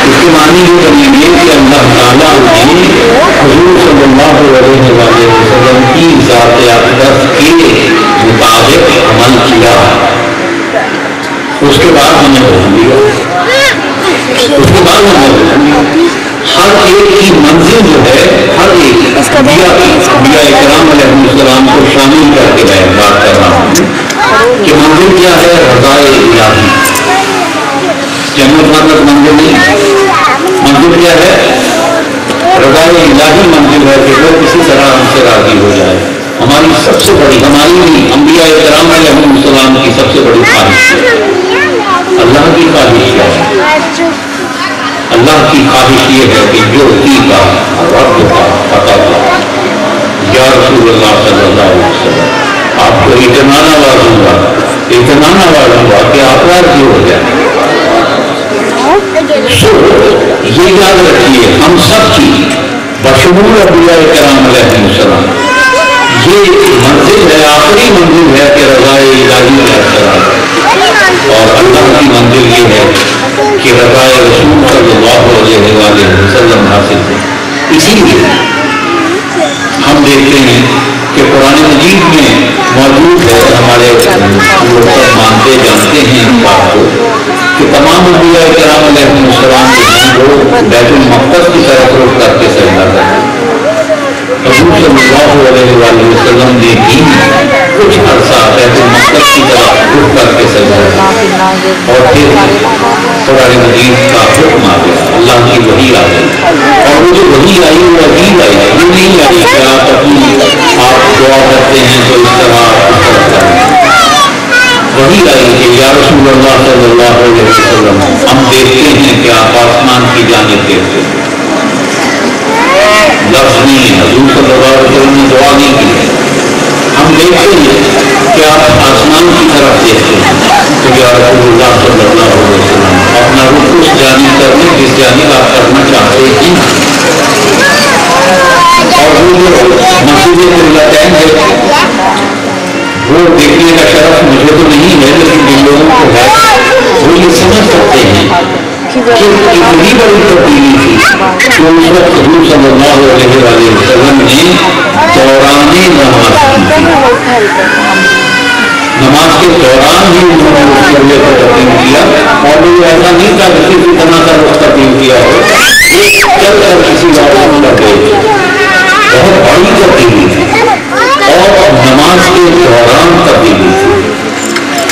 اس کے معنی یہ بنیں گے کہ اللہ تعالیٰ نے حضور صلی اللہ علیہ وسلم کی ذات اقدس کے مطابق عمل کیا، اس کے بعد ہمیں حکم دیا، اس کے بعد ہمیں ہر ایک کی منزل جو ہے، ہر ایک انبیاء اکرام علیہ السلام کو شامل کر کے میں بات کر رہا ہوں کہ منزل کیا ہے؟ رضائے الہی. جنت منزل نہیں، منزل کیا ہے؟ رضائے الہی منزل ہے کہ وہ کسی طرح ہم سے راضی ہو جائے. ہماری سب سے بڑی، ہماری نہیں، انبیاء اکرام علیہ السلام کی سب سے بڑی خواہش ہے. اللہ کی خواہش کیا ہے؟ اللہ کی خواہش یہ ہے کہ جو کی کا رب کا پتہ تھا یا رسول اللہ صلی اللہ علیہ وسلم، آپ کو اتنا نوازوں گا کہ آپ راضی ہو جائیں. یہ یاد رکھیے ہم سب کی بشمول انبیاء کرام علیہ السلام یہ منزل ہے، آخری منزل ہے کہ رضائے الہی میں اثرات، اور اللہ کی منزل یہ ہے کہ رضائے رسول صلی اللہ علیہ وسلم حاصل ہے. اسی لیے ہم دیکھتے ہیں کہ قرآن مجید میں موجود ہے، ہمارے لوگ مانتے جانتے ہیں اس بات کو کہ تمام انبیاء کرام علیہ السلام جو بیت المقدس کی طرف رخ کر کے سجدہ کرتے ہیں، حضور صلی اللہ علیہ وآلہ وسلم نے بھی کچھ عرصہ بیت المقدس کی طرف رخ کر کے سجدہ کیا اور پھر قرآن مجید کا حکم آ گیا، اللہ کی وحی آ گئی، اور وہ جو وحی آئی وہ عجیب آئی، یہ نہیں آئی کہ آپ دعا کرتے ہیں تو اس طرح وہی آئی کہ یا رسول اللہ صلی اللہ علیہ وسلم ہم دیکھتے ہیں کہ آپ آسمان کی جانب دیکھتے ہیں، لفظ نہیں ہے، حضور صلی اللہ علیہ وسلم نے دعا نہیں کی ہے، ہم دیکھتے ہیں کہ آپ آسمان کی طرف دیکھتے ہیں، تو یا رسول اللہ صلی اللہ علیہ وسلم اپنا رخ اس جانب کرنے جس جانب آپ کرنا چاہتے ہیں، اور وہ جو مسجد قبلتین ہے وہ دیکھنے کا شرف مجھے تو نہیں ہے، لیکن جن لوگوں کو ہے وہ یہ سمجھ سکتے ہیں کہ اتنی بڑی تبدیلی تھی کہ اس وقت حضور صلی اللہ علیہ وسلم نے دوران نماز کے دوران ہی انہوں نے اس قبلے کو تبدیل کیا، اور وہ ایسا نہیں تھا کہ کسی طرح کا رخ تبدیل کیا ہو، ایک چل کر کسی اور کر گئے، بہت بڑی تبدیلی تھی اور نماز کے دوران تبدیلی تھی،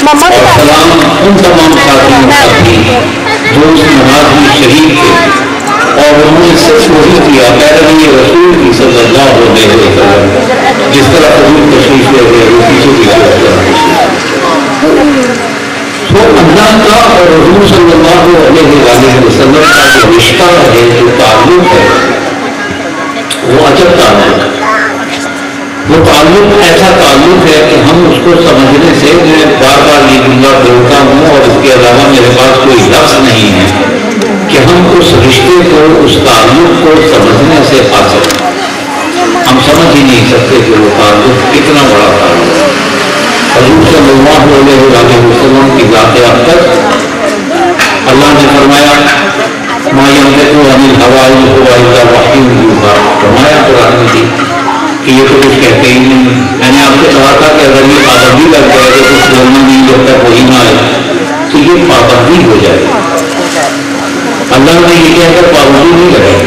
اور سلام ان تمام ساتھیوں کا بھی جو اس نماز میں شریک تھے اور انہوں نے صرف وہی کیا پیروی رسول کی صلی اللہ علیہ وسلم، جس طرح حضور تشریف لے گئے وہ پیچھے تو اللہ کا اور حضور صلی اللہ علیہ وسلم کا جو رشتہ ہے، جو تعلق ہے، وہ عجب تعلق ہے، وہ تعلق ایسا تعلق ہے کہ ہم اس کو سمجھنے سے میں بار بار یہ جملہ بولتا ہوں اور اس کے علاوہ میرے پاس کوئی لفظ نہیں ہے کہ ہم اس رشتے کو، اس تعلق کو سمجھنے سے حاصل ہم سمجھ ہی نہیں سکتے کہ وہ تعلق کتنا بڑا تعلق ہے۔ حضور صلی اللہ علیہ وسلم کی ذات اقدس اللہ نے فرمایا ما ينطق عن الهوى إن هو إلا وحي يوحى، فرمایا قرآن میں کہ یہ تو کچھ کہتے ہی نہیں، میں نے آپ سے کہا تھا کہ اگر یہ پابندی لگ جائے تو کچھ بولنا نہیں جب تک وہی نہ آئے تو یہ پابندی ہو جائے، اللہ نے یہ کہہ کر پابندی نہیں لگائی،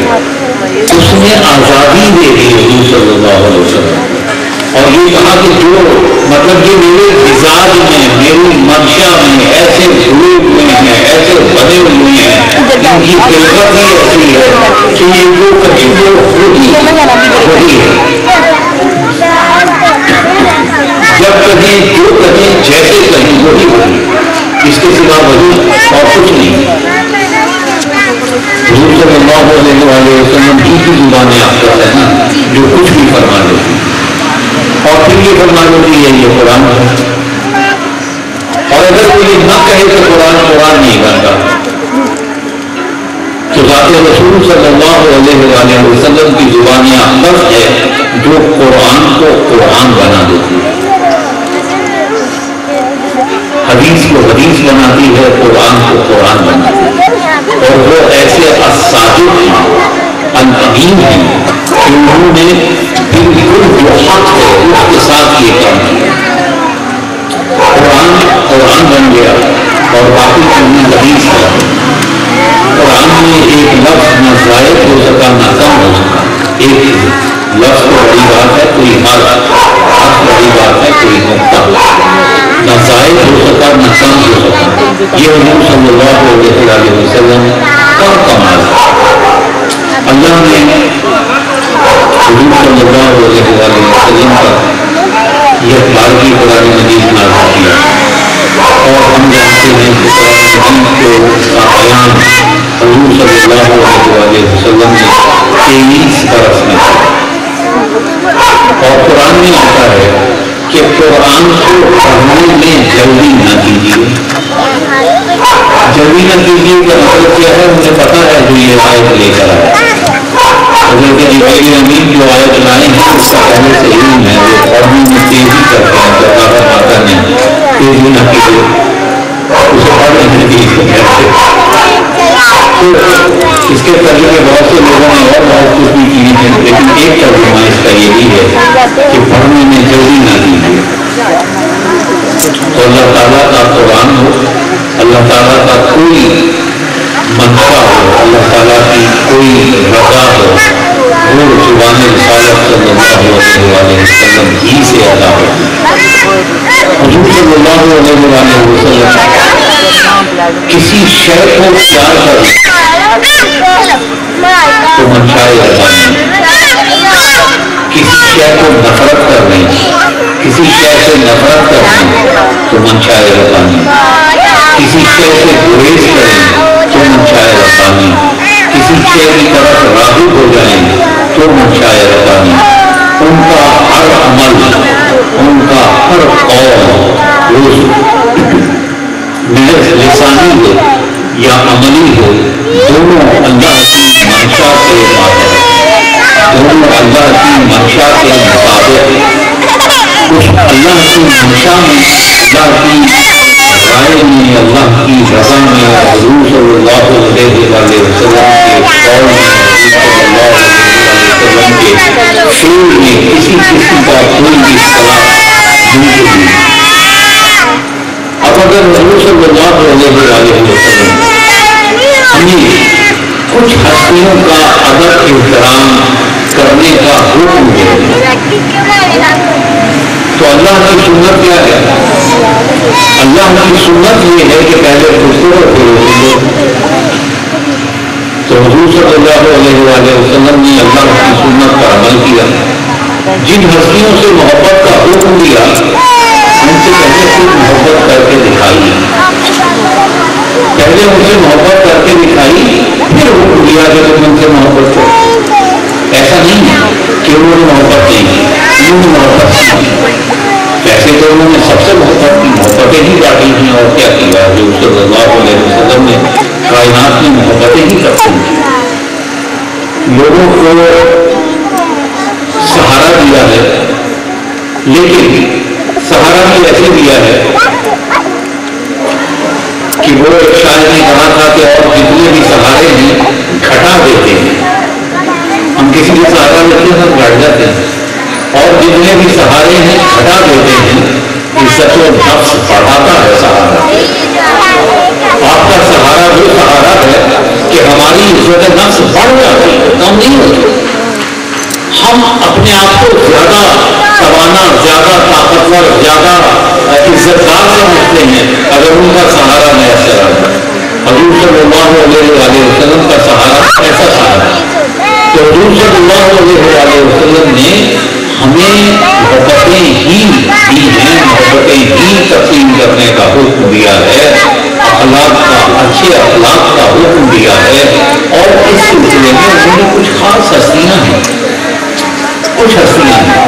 اس نے آزادی دے دی حضور صلی اللہ علیہ وسلم، اور یہ کہا کہ جو مطلب یہ میرے مزاج میں، میری منشا میں ایسے ہوئے ہوئے ہیں، ایسے بنے ہوئے ہیں، ان کی خلقت ہی ایسی ہے کہ یہ جو کہیں وہ وہی ہے، جب کہیں جو کہیں جیسے کہیں وہی ہوگی، اس کے سوا وہی اور کچھ نہیں۔ حضور صلی اللہ علیہ وسلم کی زبان اقدس ہے نا، جو کچھ بھی فرما دیتی اور پھر یہ فرما دیتی ہے یہ قرآن ہے، اور اگر کوئی نہ کہے تو قرآن نہیں بنتا، تو ذات رسول صلی اللہ علیہ وسلم کی زبان اقدس ہے جو قرآن کو قرآن بنا دیتی ہے، حدیث کو حدیث بناتی ہے، قرآن کو قرآن بناتی ہے، اور وہ ایسے الصادق ہیں، الامین ہیں کہ انہوں نے بالکل جو حق ہے اس کے ساتھ یہ کام کیا، قرآن بن گیا اور باقی چیزیں حدیث ہے، قرآن میں ایک لفظ نہ زائد ہو سکا نہ کم ہو سکا، ایک لفظ تو بڑی بات ہے، کوئی حرف بڑی بات ہے، کوئی نقطہ نہ زائد ہو سکا نہ کم ہو سکا، یہ حضور صلی اللہ علیہ وسلم کا کمال ہے۔ اللہ نے حضور صلی اللہ علیہ وسلم کا یہ بارگی قرآن مجید نازل کیا، اور ہم جانتے ہیں کہ قرآن مجید کا بیان حضور صلی اللہ علیہ وسلم نے 23 برس میں کیا، اور قرآن میں آتا ہے کہ قرآن کو پڑھنے میں جلدی نہ کیجیے، جلدی نہ کیجیے کا مطلب کیا ہے، مجھے پتا ہے جو یہ آیت لے کر آئے حضرت جبرائیل امین جو آیت لائے ہیں اس کا پہلے سے علم ہے، وہ پڑھنے میں تیزی کرتے ہیں، جب آپ آتا نہیں تیزی نہ کیجیے، اسے پڑھنے میں تیزی کرتے ہیں، تو اس کے طریقے بہت سے لوگوں نے اور بہت کچھ بھی کی ہے لیکن ایک ترجمہ اس کا یہ بھی ہے کہ پڑھنے میں جلدی نہ دیجیے. تو اللہ تعالیٰ کا قرآن ہو, اللہ تعالیٰ کا کوئی منشا ہو, اللہ تعالیٰ کی کوئی رضا ہو, وہ زبان رسالت صلی اللہ علیہ وسلم ہی سے ادا ہو. حضور صلی اللہ علیہ وسلم کسی شے کو پیار کریں تو منشائے رضا نہیں, کسی شے کو نفرت کر لیں, کسی شے سے نفرت کر لیں تو منشائے رضا نہیں, کسی شے سے گریز کریں تو منشائے رضا نہیں, کسی شے کی طرف راغب ہو جائیں تو منشائے رضا نہیں. ان کا ہر عمل, ان کا ہر قول محض لسانی ہو یا عملی ہو, دونوں اللہ کی منشا کے مطابق, دونوں اللہ کی منشا کے مطابق, اس اللہ کی منشا میں, اللہ کی رائے میں, اللہ کی رضا میں, حضور صلی اللہ علیہ وسلم کے قول میں, حضور صلی اللہ علیہ وسلم کے فعل میں کسی قسم کا کوئی بھی اختلاف نہیں ہے. اب اگر حضور صلی اللہ علیہ وسلم ہمیں کچھ ہستیوں کا ادب احترام کرنے کا حکم دے تو اللہ کی سنت کیا ہے؟ اللہ کی سنت یہ ہے کہ پہلے خوبصورت ہو. تو حضور صلی اللہ علیہ وسلم نے اللہ کی سنت پر عمل کیا. جن ہستیوں سے محبت کا حکم دیا ان سے پہلے خود محبت کر کے دکھائی, پہلے ان سے محبت کر کے دکھائی, پھر حکم دیا کہ تم ان سے محبت کرو. ایسا نہیں کہ انہوں نے محبت نہیں کی, انہوں نے محبت کی. ویسے تو انہوں نے سب سے محبت کی, محبتیں ہی بانٹی ہیں. اور کیا کیا؟ حضور صلی اللہ علیہ وسلم نے کائنات میں محبتیں ہی تقسیم کی, لوگوں کو سہارا دیا ہے, لیکن سہارا بھی ایسے دیا ہے کہ وہ ایک شاعر نے کہا تھا کہ اور جتنے بھی سہارے ہیں گھٹا دیتے ہیں. ہم کسی کے سہارا لیتے ہیں تو گھٹ جاتے ہیں, اور جتنے بھی سہارے ہیں گھٹا دیتے ہیں. عزت و نفس بڑھاتا ہے سہارا. آپ کا سہارا جو سہارا ہے کہ ہماری عزت نفس بڑھ جاتی ہے, کم نہیں ہوتی. ہم اپنے آپ کو زیادہ توانا, زیادہ طاقتور, زیادہ عزت دار سمجھتے ہیں اگر ان کا سہارا میسر آ جائے. حضور صلی اللہ علیہ وسلم کا سہارا ایسا سہارا ہے. تو حضور صلی اللہ علیہ وسلم نے ہمیں محبتیں ہی دی ہیں, محبتیں ہی تقسیم کرنے کا حکم دیا ہے, اخلاق کا, اچھے اخلاق کا حکم دیا ہے. اور اس سلسلے میں انہوں نے کچھ خاص ہستیاں ہیں, کچھ ہستیاں ہیں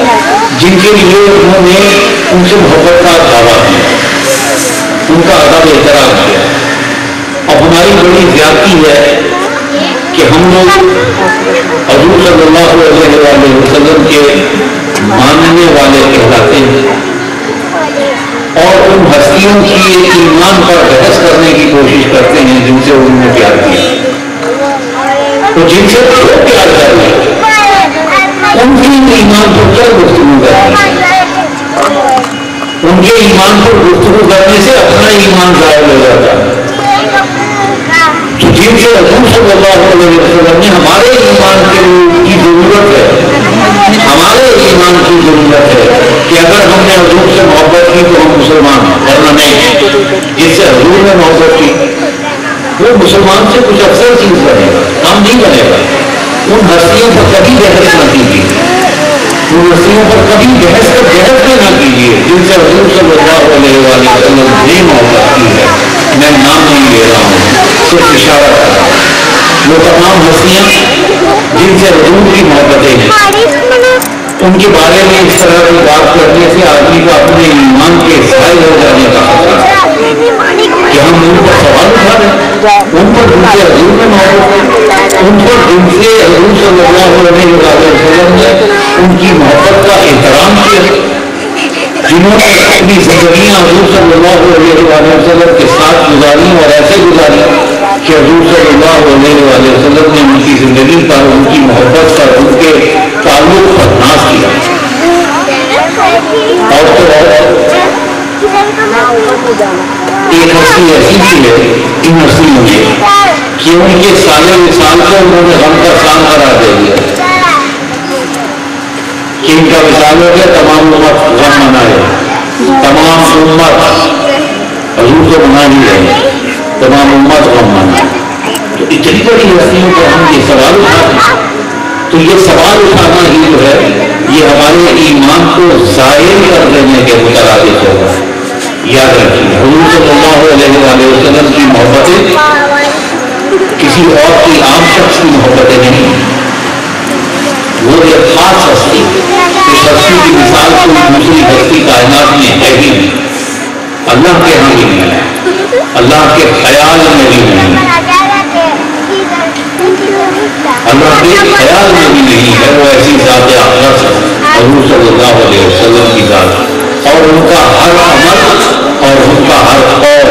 جن کے لیے انہوں نے ان سے محبت کا دعویٰ کیا, ان کا ادب احترام کیا. اب ہماری بڑی زیادتی ہے کہ ہم لوگ حضور صلی اللہ علیہ وسلم کے ماننے والے کہلاتے ہیں اور ان ہستیوں کی ایمان پر بحث کرنے کی کوشش کرتے ہیں جن سے انہوں نے پیار کیا. تو جن سے وہ پیار کر رہے ہیں ان کے ایمان پر کیا گفتگو کرنی ہے؟ ان کے ایمان پر گفتگو کرنے سے اپنا ایمان ظاہر ہو جاتا ہے. جن سے حضور صلی اللہ علیہ وسلم نے ہمارے ایمان کی ضرورت ہے, ہمارے ایمان کی ضرورت ہے کہ اگر ہم نے حضور سے محبت کی تو ہم مسلمان ہیں, ورنہ نہیں. جس سے حضور نے محبت کی وہ مسلمان سے کچھ اکثر چیز بنے گا, کام نہیں بنے گا. ان ہستیوں پر کبھی بحث نہ کیجیے, ان ہستیوں پر کبھی بحث نہ کیجیے جن سے حضور صلی اللہ علیہ وسلم نے محبت کی ہے. میں نام نہیں لے رہا ہوں, صرف اشارہ کر رہا ہوں. وہ تمام ہستیاں جن سے حضور کی محبتیں ہیں, ان کے بارے میں اس طرح کی بات کرنے سے آدمی کو اپنے ایمان کے ظاہر ہو جانے کا خطرہ ہے کہ ہم ان پر سوال اٹھا رہے ہیں. ان پر جن سے حضور میں محبت ہے, ان پر جن سے حضور صلی اللہ علیہ وسلم نے ان کی محبت کا احترام کیا, جنہوں نے اپنی زندگیاں حضور صلی اللہ علیہ وسلم کے ساتھ گزاری اور ایسے گزاری کہ حضور صلی اللہ علیہ وسلم نے ان کی زندگی پر، ان کی محبت پر، ان کے تعلق پر ناز کیا. اور تو ایک ہستی ایسی بھی ہے ان ہستیوں میں کہ ان کے سالے وصال کو انہوں نے غم کا سان قرار دے دیا کہ ان کا وصال ہو گیا، تمام امت غم منائے، تمام امت حضور کو منا نہیں رہے، تمام امت غم منائے. تو اتنی بڑی ہستیوں کو ہم یہ سوال اٹھاتے، تو یہ سوال اٹھانا ہی جو ہے یہ ہمارے ایمان کو ظاہر کر دینے کے مترادف ہوگا. یاد رکھیے حضور صلی اللہ علیہ وسلم کی محبتیں کسی اور کی عام شخص کی محبتیں نہیں، وہ ایک خاص ہستی، اس ہستی کی مثال کوئی دوسری ہستی کائنات میں ہے ہی نہیں، اللہ کے ہاں بھی نہیں ہے، اللہ کے خیال میں بھی نہیں ہے، اللہ کے خیال میں بھی نہیں ہے. وہ ایسی ذات اقدس حضور صلی اللہ علیہ وسلم کی ذات، اور ان کا ہر عمل اور ان کا ہر قول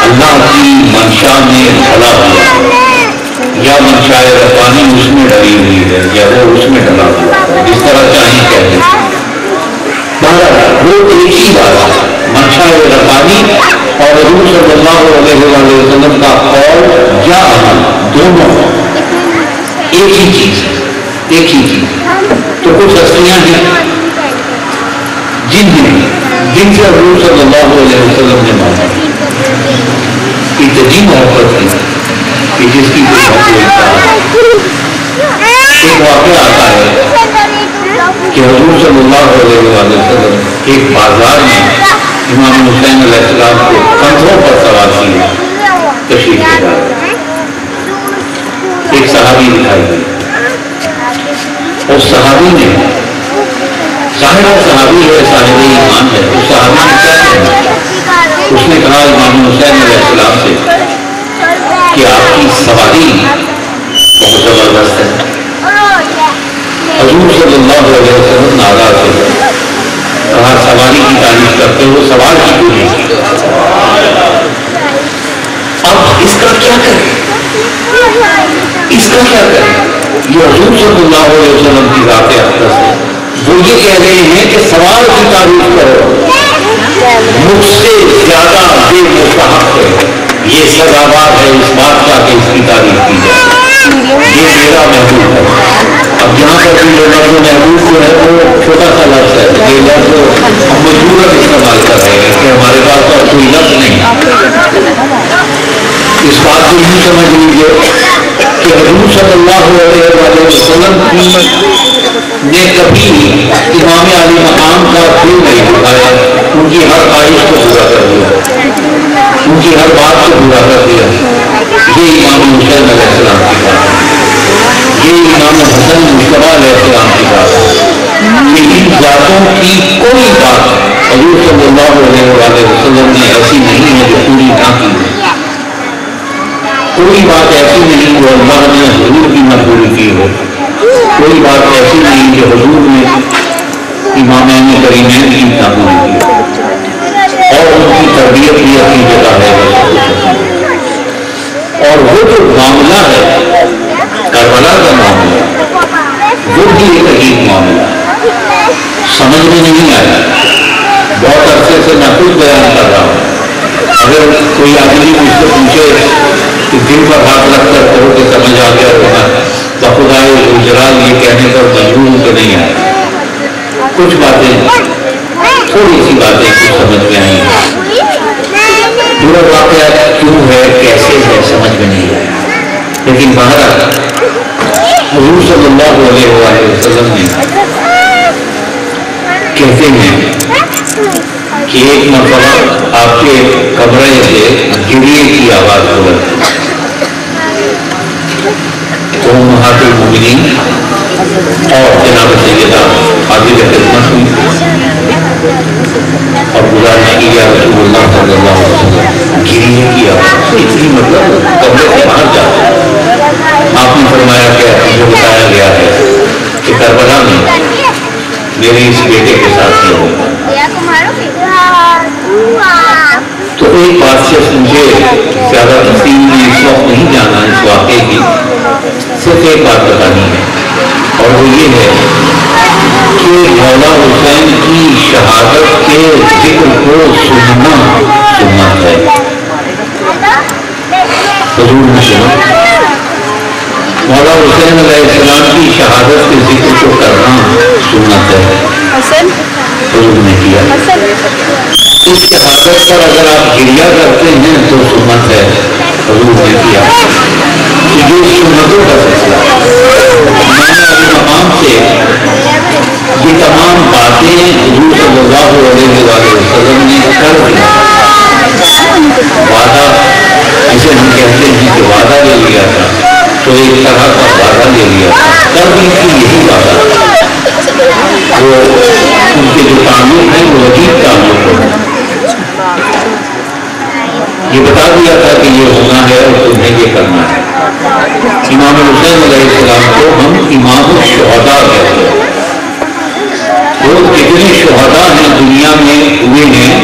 اللہ کی منشا میں ڈھلا ہوا، یا منشاء ربانی اس میں ڈلی ہوئی ہے، یا وہ اس میں ڈلا ہوا، جس طرح چاہیں کہتے ہیں. وہ ایک ہی بات ہے، منشاء ربانی اور حضور صلی اللہ علیہ وسلم کا قول یا عمل دونوں ایک ہی چیز ہے، ایک ہی چیز. تو کچھ ہستیاں ہیں جن سے حضور صلی اللہ علیہ وسلم نے مانا اتنی محبت کی کہ جس کی کوئی حد نہیں. ایک واقعہ آتا ہے کہ حضور صلی اللہ علیہ وسلم ایک بازار میں امام حسین علیہ السلام کو کندھوں پر سوار کیے تشریف لے گئے. ایک صحابی دکھائی دی، اس صحابی نے ظاہر صحابی ہے، صاحب ایمان ہے، اس صحابی نے کیا کہا؟ اس نے کہا امام حسین علیہ السلام سے کہ آپ کی سواری بہت زبردست ہے. حضور صلی اللہ علیہ وسلم ناراض ہو گئے، کہا سواری کی تعریف کرتے ہو، سوار کی کیوں نہیں؟ اب اس کا کیا کریں، اس کا کیا کریں؟ یہ حضور صلی اللہ علیہ وسلم کی ذات اقدس ہے، وہ یہ کہہ رہے ہیں کہ سوال کی تعریف کرو، مجھ سے زیادہ بے مستحق ہے، یہ سزاوار ہے اس بات کا کہ اس کی تعریف کی جائے، یہ میرا محبوب ہے. اب یہاں پر بھی یہ لفظ محبوب جو ہے وہ چھوٹا سا لفظ ہے، یہ لفظ ہم مجبوراً استعمال کر رہے ہیں کہ ہمارے پاس اور کوئی لفظ نہیں. اس بات کو یوں سمجھ لیجیے کہ حضور صلی اللہ علیہ وسلم نے کبھی امام علی مقام کا دل نہیں دکھایا، ان کی ہر خواہش کو پورا کر دیا، ان کی ہر بات کو پورا کر دیا. یہ امام حسین علیہ السلام کی بات ہے، یہ امام حسن مصطفیٰ علیہ السلام کی بات ہے کہ ان ذاتوں کی کوئی بات حضور صلی اللہ علیہ وسلم نے ایسی نہیں ہے جو پوری نہ کی، کوئی بات ایسی نہیں جو اللہ نے حضور کی نہ پوری کی ہو، کوئی بات ایسی نہیں جو حضور نے امامین کریمین کی نہ پوری کی ہو. اور ان کی تربیت بھی اپنی جگہ ہے، اور وہ جو معاملہ ہے کربلا کا معاملہ وہ بھی ایک عجیب معاملہ سمجھ میں نہیں آیا. بہت عرصے سے میں خود بیان کر رہا ہوں، اگر کوئی آدمی مجھ سے پوچھے کہ دل پر ہاتھ رکھ کر کہو کہ سمجھ آ گیا ہوگا، بخدائے گجرال یہ کہنے پر مجبور تو نہیں آیا. کچھ باتیں تھوڑی سی باتیں کچھ سمجھ میں آئی ہیں، پورا واقعہ کیوں ہے کیسے ہے سمجھ میں نہیں آیا. لیکن بہرحال حضور صلی اللہ علیہ وسلم نے کہتے ہیں کہ ایک مرتبہ آپ کے کمرے سے گریے کی آواز ہو رہی، امہات المومنین اور جناب سیدہ حاضر خدمت ہوئی اور گزارش کی یا رسول اللہ صلی اللہ علیہ وسلم گریے کی آواز، اتنی مطلب کمرے سے باہر جاتا. آپ نے فرمایا کہ مجھے بتایا گیا ہے کہ کربلا میں میرے اس بیٹے کے ساتھ یہ ہوگا. تو تو ایک بات سے مجھے زیادہ تفصیل میں اس وقت نہیں جانا اس واقعے کی، صرف ایک بات بتانی ہے، اور وہ یہ ہے کہ مولا حسین کی شہادت کے ذکر کو سننا سنت ہے۔ حضور نے سنا مولا حسین علیہ السلام کی شہادت کے ذکر کو کرنا سنت ہے، حضور نے کیا۔ اس شہادت پر اگر آپ گریہ کرتے ہیں تو سنت ہے، حضور نے کیا۔ یہ سنتوں کا سلسلہ میں نے ابھی مقام سے یہ تمام باتیں حضور صلی اللہ علیہ وسلم نے کر دیا، وعدہ جسے ہم کہتے ہیں کہ وعدہ لے لیا تھا، تو ایک طرح کا وعدہ لے لیا تھا، کر بھی کی یہی وعدہ، وہ ان کے جو تعلق ہیں وہ عجیب تعلق ہو، یہ بتا دیا تھا کہ یہ ہونا ہے اور تمہیں یہ کرنا ہے۔ امام حسین علیہ السلام کو ہم امام الشہداء کہتے ہیں، وہ جتنے شہداء ہیں دنیا میں ہوئے ہیں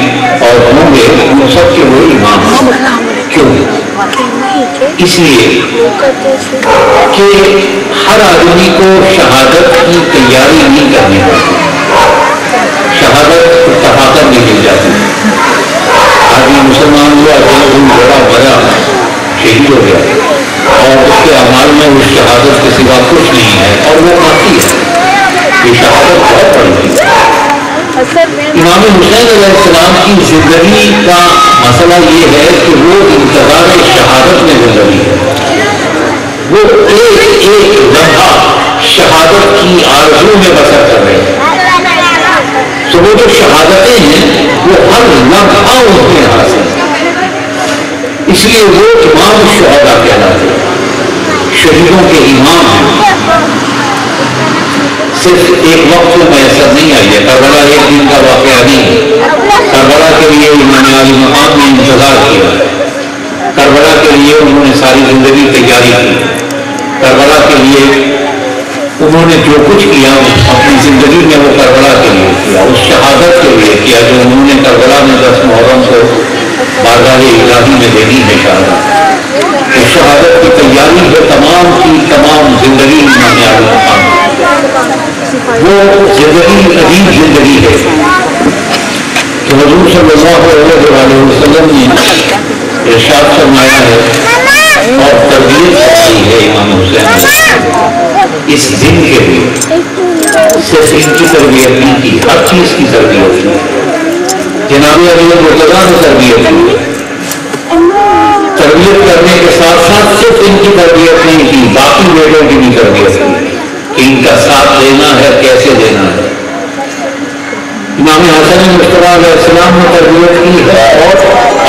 اور ہوں گے ان سب کے وہ امام ہیں۔ کیوں؟ اس لیے کہ ہر آدمی کو شہادت کی تیاری نہیں کرنی پڑتی، شہادت اتفاق نہیں مل جاتی، آدمی مسلمان ہوا بڑا بڑا شہید ہو گیا اور اس کے اعمال میں اس شہادت کے سوا کچھ نہیں ہے اور وہ کافی ہے، یہ شہادت بہت بڑی ہے۔ امام حسین علیہ السلام کی زندگی کا مسئلہ یہ ہے کہ وہ انتظار شہادت میں زندگی ہے، وہ ایک ایک لمحہ شہادت کی آرزو میں بسر کر رہے ہیں، تو وہ جو شہادتیں ہیں وہ ہر لمحہ ان کے حاصل ہیں، اس لیے وہ امام الشہداء کہلاتے ہیں، شہیدوں کے امام ہیں۔ صرف ایک وقت میں میسر نہیں آئی ہے، کربلا ایک دن کا واقعہ نہیں ہے، کربلا کے لیے امام علی مقام نے انتظار کیا، کربلا کے لیے انہوں نے ساری زندگی تیاری کی، کربلا کے لیے انہوں نے جو کچھ کیا اپنی زندگی میں وہ کربلا کے لیے کیا، اس شہادت کے لیے کیا جو انہوں نے کربلا میں 10 محرم کو بارگاہ الہی میں دینی ہے شہادت، اس شہادت کی تیاری ہے تمام کی تمام زندگی امام علی مقام، وہ زندگی عجیب زندگی ہے کہ حضور صلی اللہ علیہ وسلم نے ارشاد فرمایا ہے اور تربیت فرمائی ہے امام حسین اس دن کے لیے، صرف ان کی تربیت نہیں کی، ہر چیز کی تربیت کی، جناب علی مرتضیٰ نے تربیت کی، تربیت کرنے کے ساتھ ساتھ صرف ان کی تربیت نہیں کی، باقی بیٹوں کی بھی تربیت کی کہ ان کا ساتھ دینا ہے، کیسے دینا ہے۔ امام حسن مصطفیٰ علیہ السلام نے تربیت کی ہے اور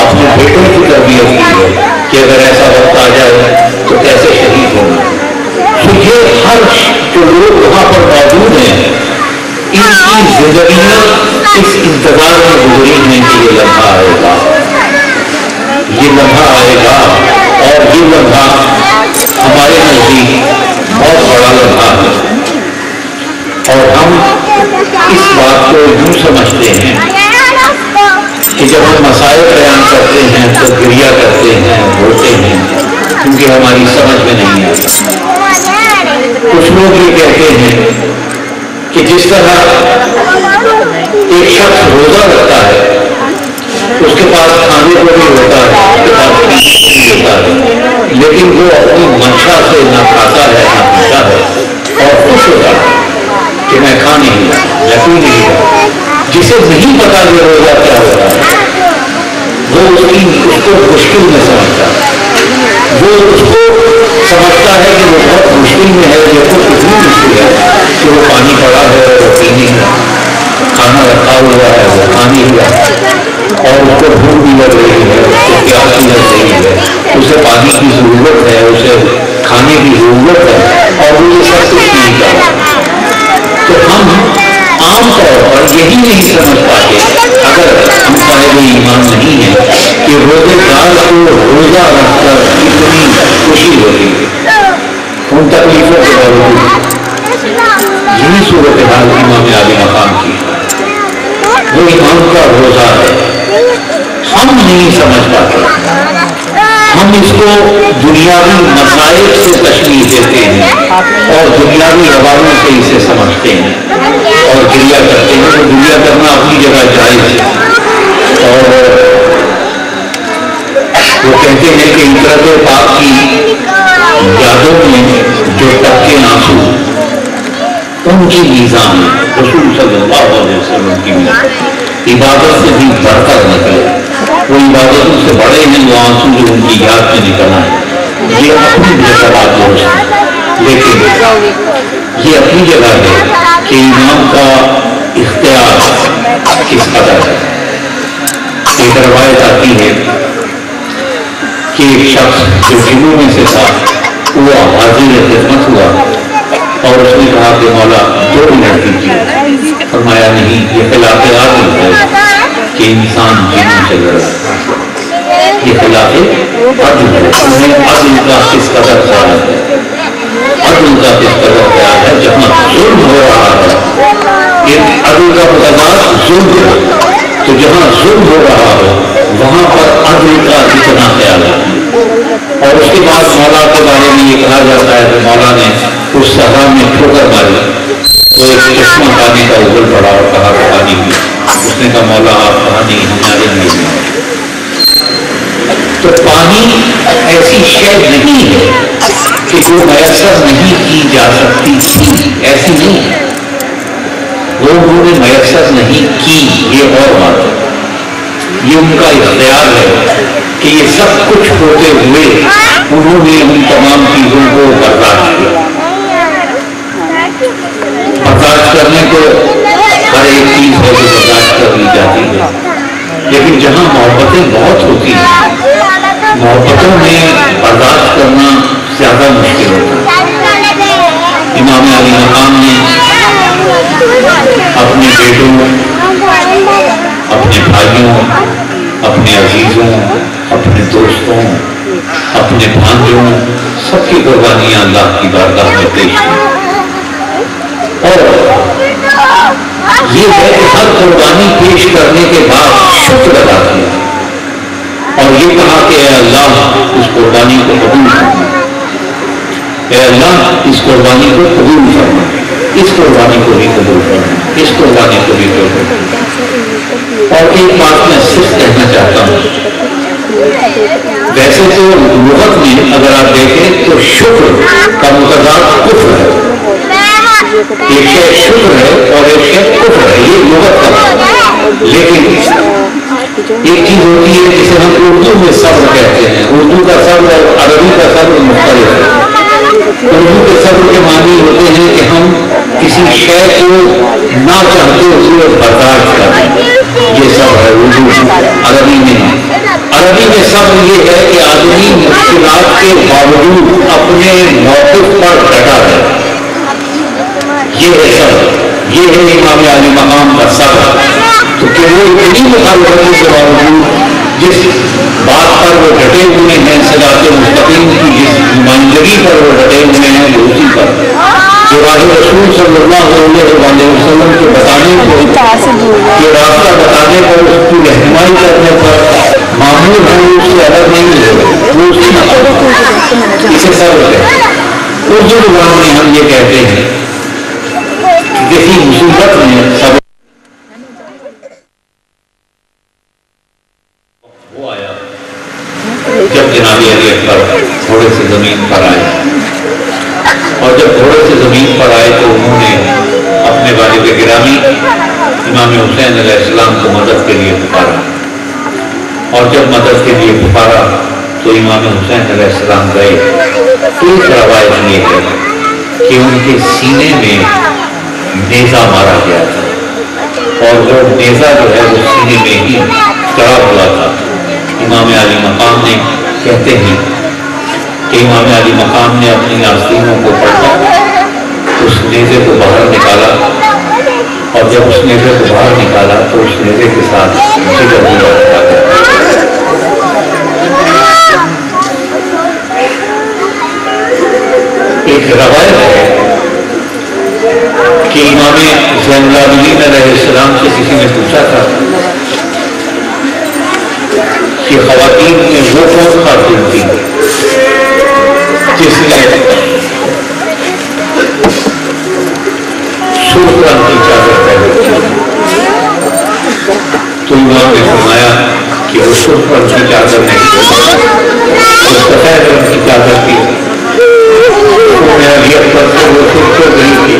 اپنے بیٹوں کی تربیت کی ہے کہ اگر ایسا وقت آ جائے تو کیسے شہید ہونا۔ تو یہ ہر جو لوگ وہاں پر موجود ہیں ان کی زندگیاں اس انتظار میں گزری ہیں کہ یہ لمحہ آئے گا، یہ لمحہ آئے گا، اور یہ لمحہ ہمارے نزدیک بہت بڑا لمحہ ہے، اور ہم اس بات کو یوں سمجھتے ہیں کہ جب ہم مسائل بیان کرتے ہیں تو گریہ کرتے ہیں، روتے ہیں، کیونکہ ہماری سمجھ میں نہیں آتا۔ کچھ لوگ یہ کہتے ہیں کہ جس طرح ایک شخص روزہ رکھتا ہے اس کے پاس کھانے کو بھی ہوتا ہے، اس کے پاس پینے کو بھی ہوتا ہے، لیکن وہ اپنی منشا سے نہ کھاتا ہے نہ پیتا ہے اور خوش ہوتا ہے کہ میں کھا نہیں ہوں، میں پی نہیں ہوں۔ جسے نہیں پتا یہ روزہ کیا ہوتا ہے وہ اس کو مشکل میں سمجھتا ہے، وہ اس کو سمجھتا ہے کہ وہ بہت مشکل میں ہے، دیکھو کتنی مشکل ہے کہ وہ پانی پڑا ہے وہ پی نہیں ہے، کھانا رکھا ہوا ہے وہ کھا نہیں ہوا، اور اس کو بھوک بھی لگ رہی ہے، اس کو پیاس بھی لگ رہی ہے، اسے پانی کی ضرورت ہے، اسے کھانے کی ضرورت ہے، اور وہ یہ سب کچھ نہیں کر رہا۔ تو ہم عام طور پر یہی نہیں سمجھ پاتے اگر ہم صاحب ایمان نہیں ہیں کہ روزے دار کو روزہ رکھ کر کتنی خوشی ہوتی ہے ان تکلیفوں کے باوجود۔ یہی صورتحال امام علی مقام کی، وہ امام کا روزہ ہے، ہم نہیں سمجھ پاتے، ہم اس کو دنیاوی مسائل سے تشریح دیتے ہیں اور دنیاوی حوالوں سے اسے سمجھتے ہیں اور گریہ کرتے ہیں۔ تو گریہ کرنا اپنی جگہ جائز ہے، اور وہ کہتے ہیں کہ عطرت پاک کی یادوں میں جو ٹپکے آنسو ان کی میزان ہے، رسول صلی اللہ علیہ وسلم کی میزان عبادت سے بھی بڑھ کر نکلے، وہ عبادتوں سے بڑے ہیں وہ آنسو جو ان کی یاد میں نکلنا ہے۔ یہ اپنی جگہ بات درست ہے، لیکن یہ اپنی جگہ ہے کہ امام کا اختیار کس قدر ہے۔ ایک روایت آتی ہے کہ ایک شخص جو جنوں میں سے تھا وہ حاضر خدمت ہوا اور اس نے کہا کہ مولا 2 منٹ دیجیے، فرمایا نہیں، یہ خلاف عدل ہے کہ انسان جنوں سے لڑے، یہ خلاف عدل ہے۔ انہیں عدل کا کس قدر خیال ہے، عدل کا کس قدر خیال ہے، جہاں ظلم ہو رہا ہے، یہ عدل کا مقدار ظلم ہے، تو جہاں ظلم ہو رہا ہو وہاں پر عدل کا اتنا خیال ہے۔ اور اس کے بعد مولا کے بارے میں یہ کہا جاتا ہے کہ مولا نے اس صحرا میں ٹھوکر ماری تو ایک چشمہ پانی کا ابل پڑا اور کہا کہ پانی پی، اس نے کہا مولا آپ پانی ہمارے لیے، تو پانی ایسی شے نہیں ہے کہ جو میسر نہیں کی جا سکتی تھی، ایسی نہیں ہے، وہ انہوں نے میسر نہیں کی، یہ اور بات ہے، یہ ان کا اختیار ہے کہ یہ سب کچھ ہوتے ہوئے انہوں نے ان تمام چیزوں کو برداشت کیا۔ برداشت کرنے کو ہر ایک چیز ہے جو برداشت کر لی جاتی ہے، لیکن جہاں محبتیں بہت ہوتی ہیں محبتوں میں برداشت کرنا زیادہ مشکل ہوتا ہے۔ امام علی مقام نے اپنے بیٹوں، اپنے بھائیوں، اپنے عزیزوں، اپنے دوستوں، اپنے بھانجوں، سب کی قربانیاں اللہ کی بارگاہ میں پیش کی، اور یہ ہے کہ ہر قربانی پیش کرنے کے بعد شکر ادا کیا اور یہ کہا کہ اے اللہ اس قربانی کو قبول فرما، اے اللہ اس قربانی کو قبول فرما، اس قربانی کو بھی قبول فرما، اس قربانی کو بھی قبول فرما۔ اور ایک بات میں صرف کہنا چاہتا ہوں، ویسے تو لغت میں اگر آپ دیکھیں تو شکر کا متضاد کفر ہے، ایک شے شکر ہے اور ایک شے کفر ہے، یہ لغت کا، لیکن ایک چیز ہوتی ہے جسے ہم اردو میں صبر کہتے ہیں، اردو کا صبر اور عربی کا صبر مختلف ہے۔ اردو کے صبر کے معنی ہوتے ہیں کہ ہم کسی شے کو نہ چاہتے ہوئے برداشت کریں، یہ صبر ہے اردو۔ عربی میں صبر یہ ہے کہ آدمی مشکلات کے باوجود اپنے موقف پر ڈٹا رہے، یہ ہے صبر، یہ ہے امام علی مقام کا صبر۔ تو کہ وہ اتنی مخالفتوں کے باوجود جس بات پر وہ ڈٹے ہوئے ہیں، صراط مستقیم کی جس نمائندگی پر وہ ڈٹے ہوئے ہیں، وہ اسی پر جو راہ رسول صلی اللہ علیہ وسلم کے بتانے کو، جو راستہ بتانے پر، اس کی رہنمائی کرنے پر معمول ہے، اس سے الگ نہیں ہے، وہ اسی نہ اسے صبر ہے۔ اردو زبان میں ہم یہ کہتے ہیں کہ کسی مصیبت میں صبر وہ آیا جب جناب علی اکبر گھوڑے سے زمین پر آئے، اور جب گھوڑے سے زمین پر آئے تو انہوں نے اپنے والد گرامی امام حسین علیہ السلام کو مدد کے لیے پکارا، اور جب مدد کے لیے پکارا تو امام حسین علیہ السلام گئے۔ ایک روایت یہ ہے کہ ان کے سینے میں نیزہ مارا گیا تھا، اور وہ نیزہ جو ہے وہ سینے میں ہی چڑھا ہوا تھا۔ امام علی مقام نے کہتے ہیں کہ امام علی مقام نے اپنی آستینوں کو پلٹا، اس نیزے کو باہر نکالا، اور جب اس نیزے کو باہر نکالا تو اس نیزے کے ساتھ جگر بھی رکھا گیا۔ ایک روایت ہے کہ امام زین العابدین علیہ السلام سے کسی نے پوچھا تھا کہ خواتین میں وہ کون خاتون تھی جس نے سرخ رنگ کی چادر پہنی تھی؟ تو امام نے فرمایا کہ وہ سرخ رنگ کی چادر نہیں، وہ سفید رنگ کی چادر تھی. پر سے وہ سرخ ہو گئی تھی.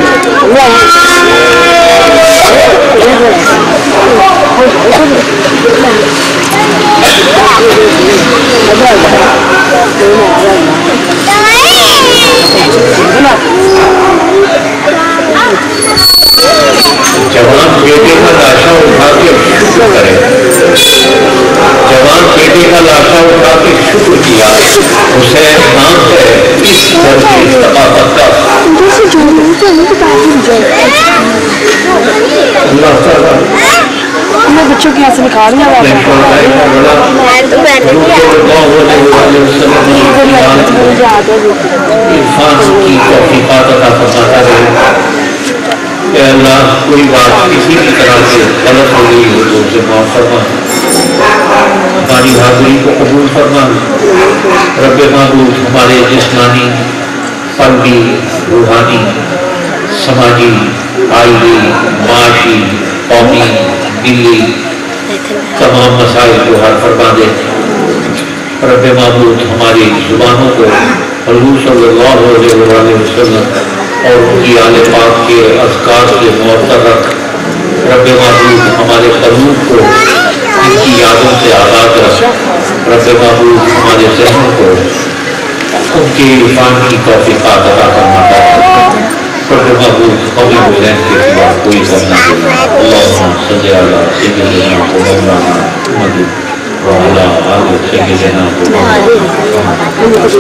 جوان بیٹے کا لاشا اٹھا کے شکر کرے، جوان بیٹے کا لاشا اٹھا کے شکر کیا. حسین نام ہے اس درجے ثقافت کا. اللہ تعالیٰ میں بچوں کی ایسے نکال لیا عرفان کی توفیقات عطا فرماتا رہے. اے اللہ کوئی بات کسی بھی طرح سے غلط ہو گئی ہو تو اسے معاف فرما، ہماری حاضری کو قبول فرما. رب معبود ہمارے جسمانی، قلبی، روحانی، سماجی، آئلی، معاشی، قومی، دلی تمام مسائل کو حل فرما دے. رب معبود ہماری زبانوں کو حضور صلی اللہ علیہ وآلہ وسلم اور ان کی آل پاک کے اذکار سے معطر رکھ. رب معبود ہمارے قلوب کو ان کی یادوں سے آزاد رکھ. رب معبود ہمارے ذہنوں کو ان کے عرفان کی توفیقات عطا فرماتا ہے. رب محبوب قومی حسین کے سوا کوئی کم نہ دینا. اللہم صلی علی سیدنا مولانا محمد وعلی آل سیدنا محمد.